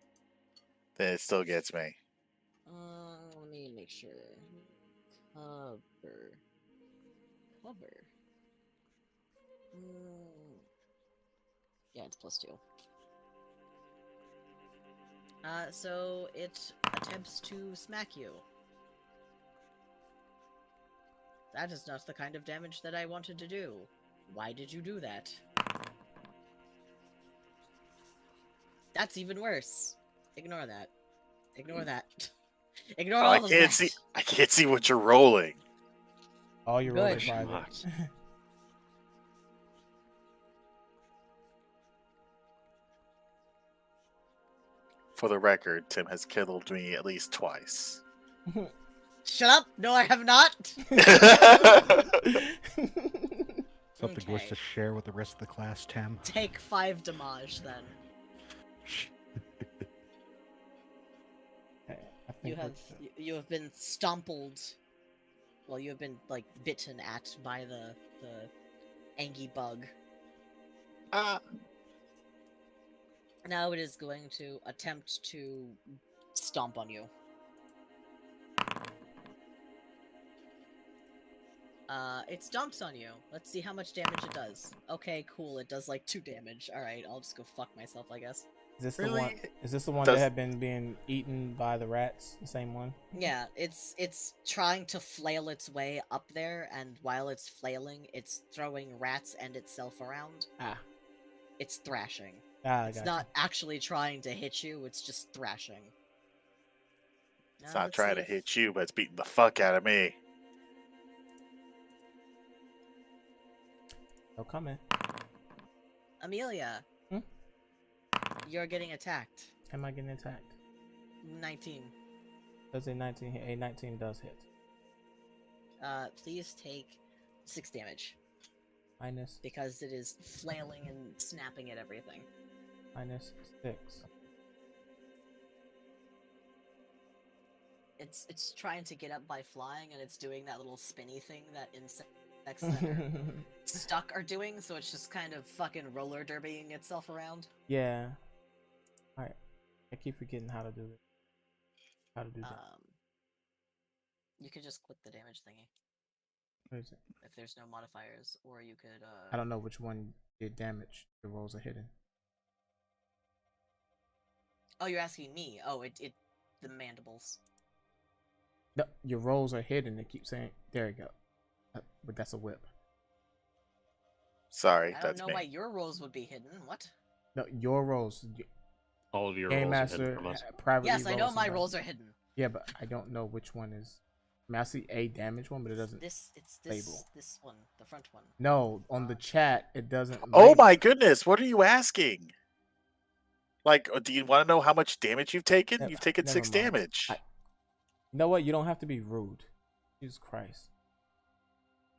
Then it still gets me. Let me make sure. Cover. Yeah, it's +2. So it attempts to smack you. That is not the kind of damage that I wanted to do. Why did you do that? That's even worse. Ignore that. Ignore that. Ignore Oh, all I of can't that. see. I can't see what you're rolling. All your rolls are Good. private. For the record, Tim has killed me at least twice. Shut up! No, I have not! Something you wish Okay. to share with the rest of the class, Tim? Take 5 damage then. Okay, I think You have been stompled. Well, you have been like bitten at by the angy bug. Now it is going to attempt to stomp on you. It stomps on you. Let's see how much damage it does. Okay, cool. It does like 2 damage. Alright, I'll just go fuck myself, I guess. Is this Really? the one? Is this the one Does- that had been being eaten by the rats? The same one? Yeah, it's trying to flail its way up there, and while it's flailing, it's throwing rats and itself around. Ah, It's thrashing. I It's got not actually trying to hit you, it's just thrashing. It's Now not let's trying see to if- hit you, but it's beating the fuck out of me. No comment. Amelia. Hmm? You're getting attacked. Am I getting attacked? 19. Does a 19 hit? A 19 does hit. Please take 6 damage. Minus Because it is flailing and snapping at everything. minus 6. It's trying to get up by flying, and it's doing that little spinny thing that insects that are stuck are doing, so it's just kind of fucking roller derbying itself around. Yeah. Alright. I keep forgetting how to do it. How to do that. You could just click the damage thingy What is it? if there's no modifiers, or you could I don't know which one did damage. The rolls are hidden. Oh, you're asking me. Oh, it the mandibles. No, your rolls are hidden. It keeps saying, there you go. But that's a whip. Sorry, I don't that's know me. why your rolls would be hidden. What? No, your rolls. All of your Game rolls are hidden Master from us. privately Yes, I know rolls my them. rolls are hidden. Yeah, but I don't know which one is. I mean, I see a damage one, but it doesn't. It's this label. this one, the front one. No, on the chat it doesn't. Oh label. my goodness, what are you asking? Like, do you want to know how much damage you've taken? Never- You've taken never 6 mind. damage. You know what? You don't have to be rude. Jesus Christ.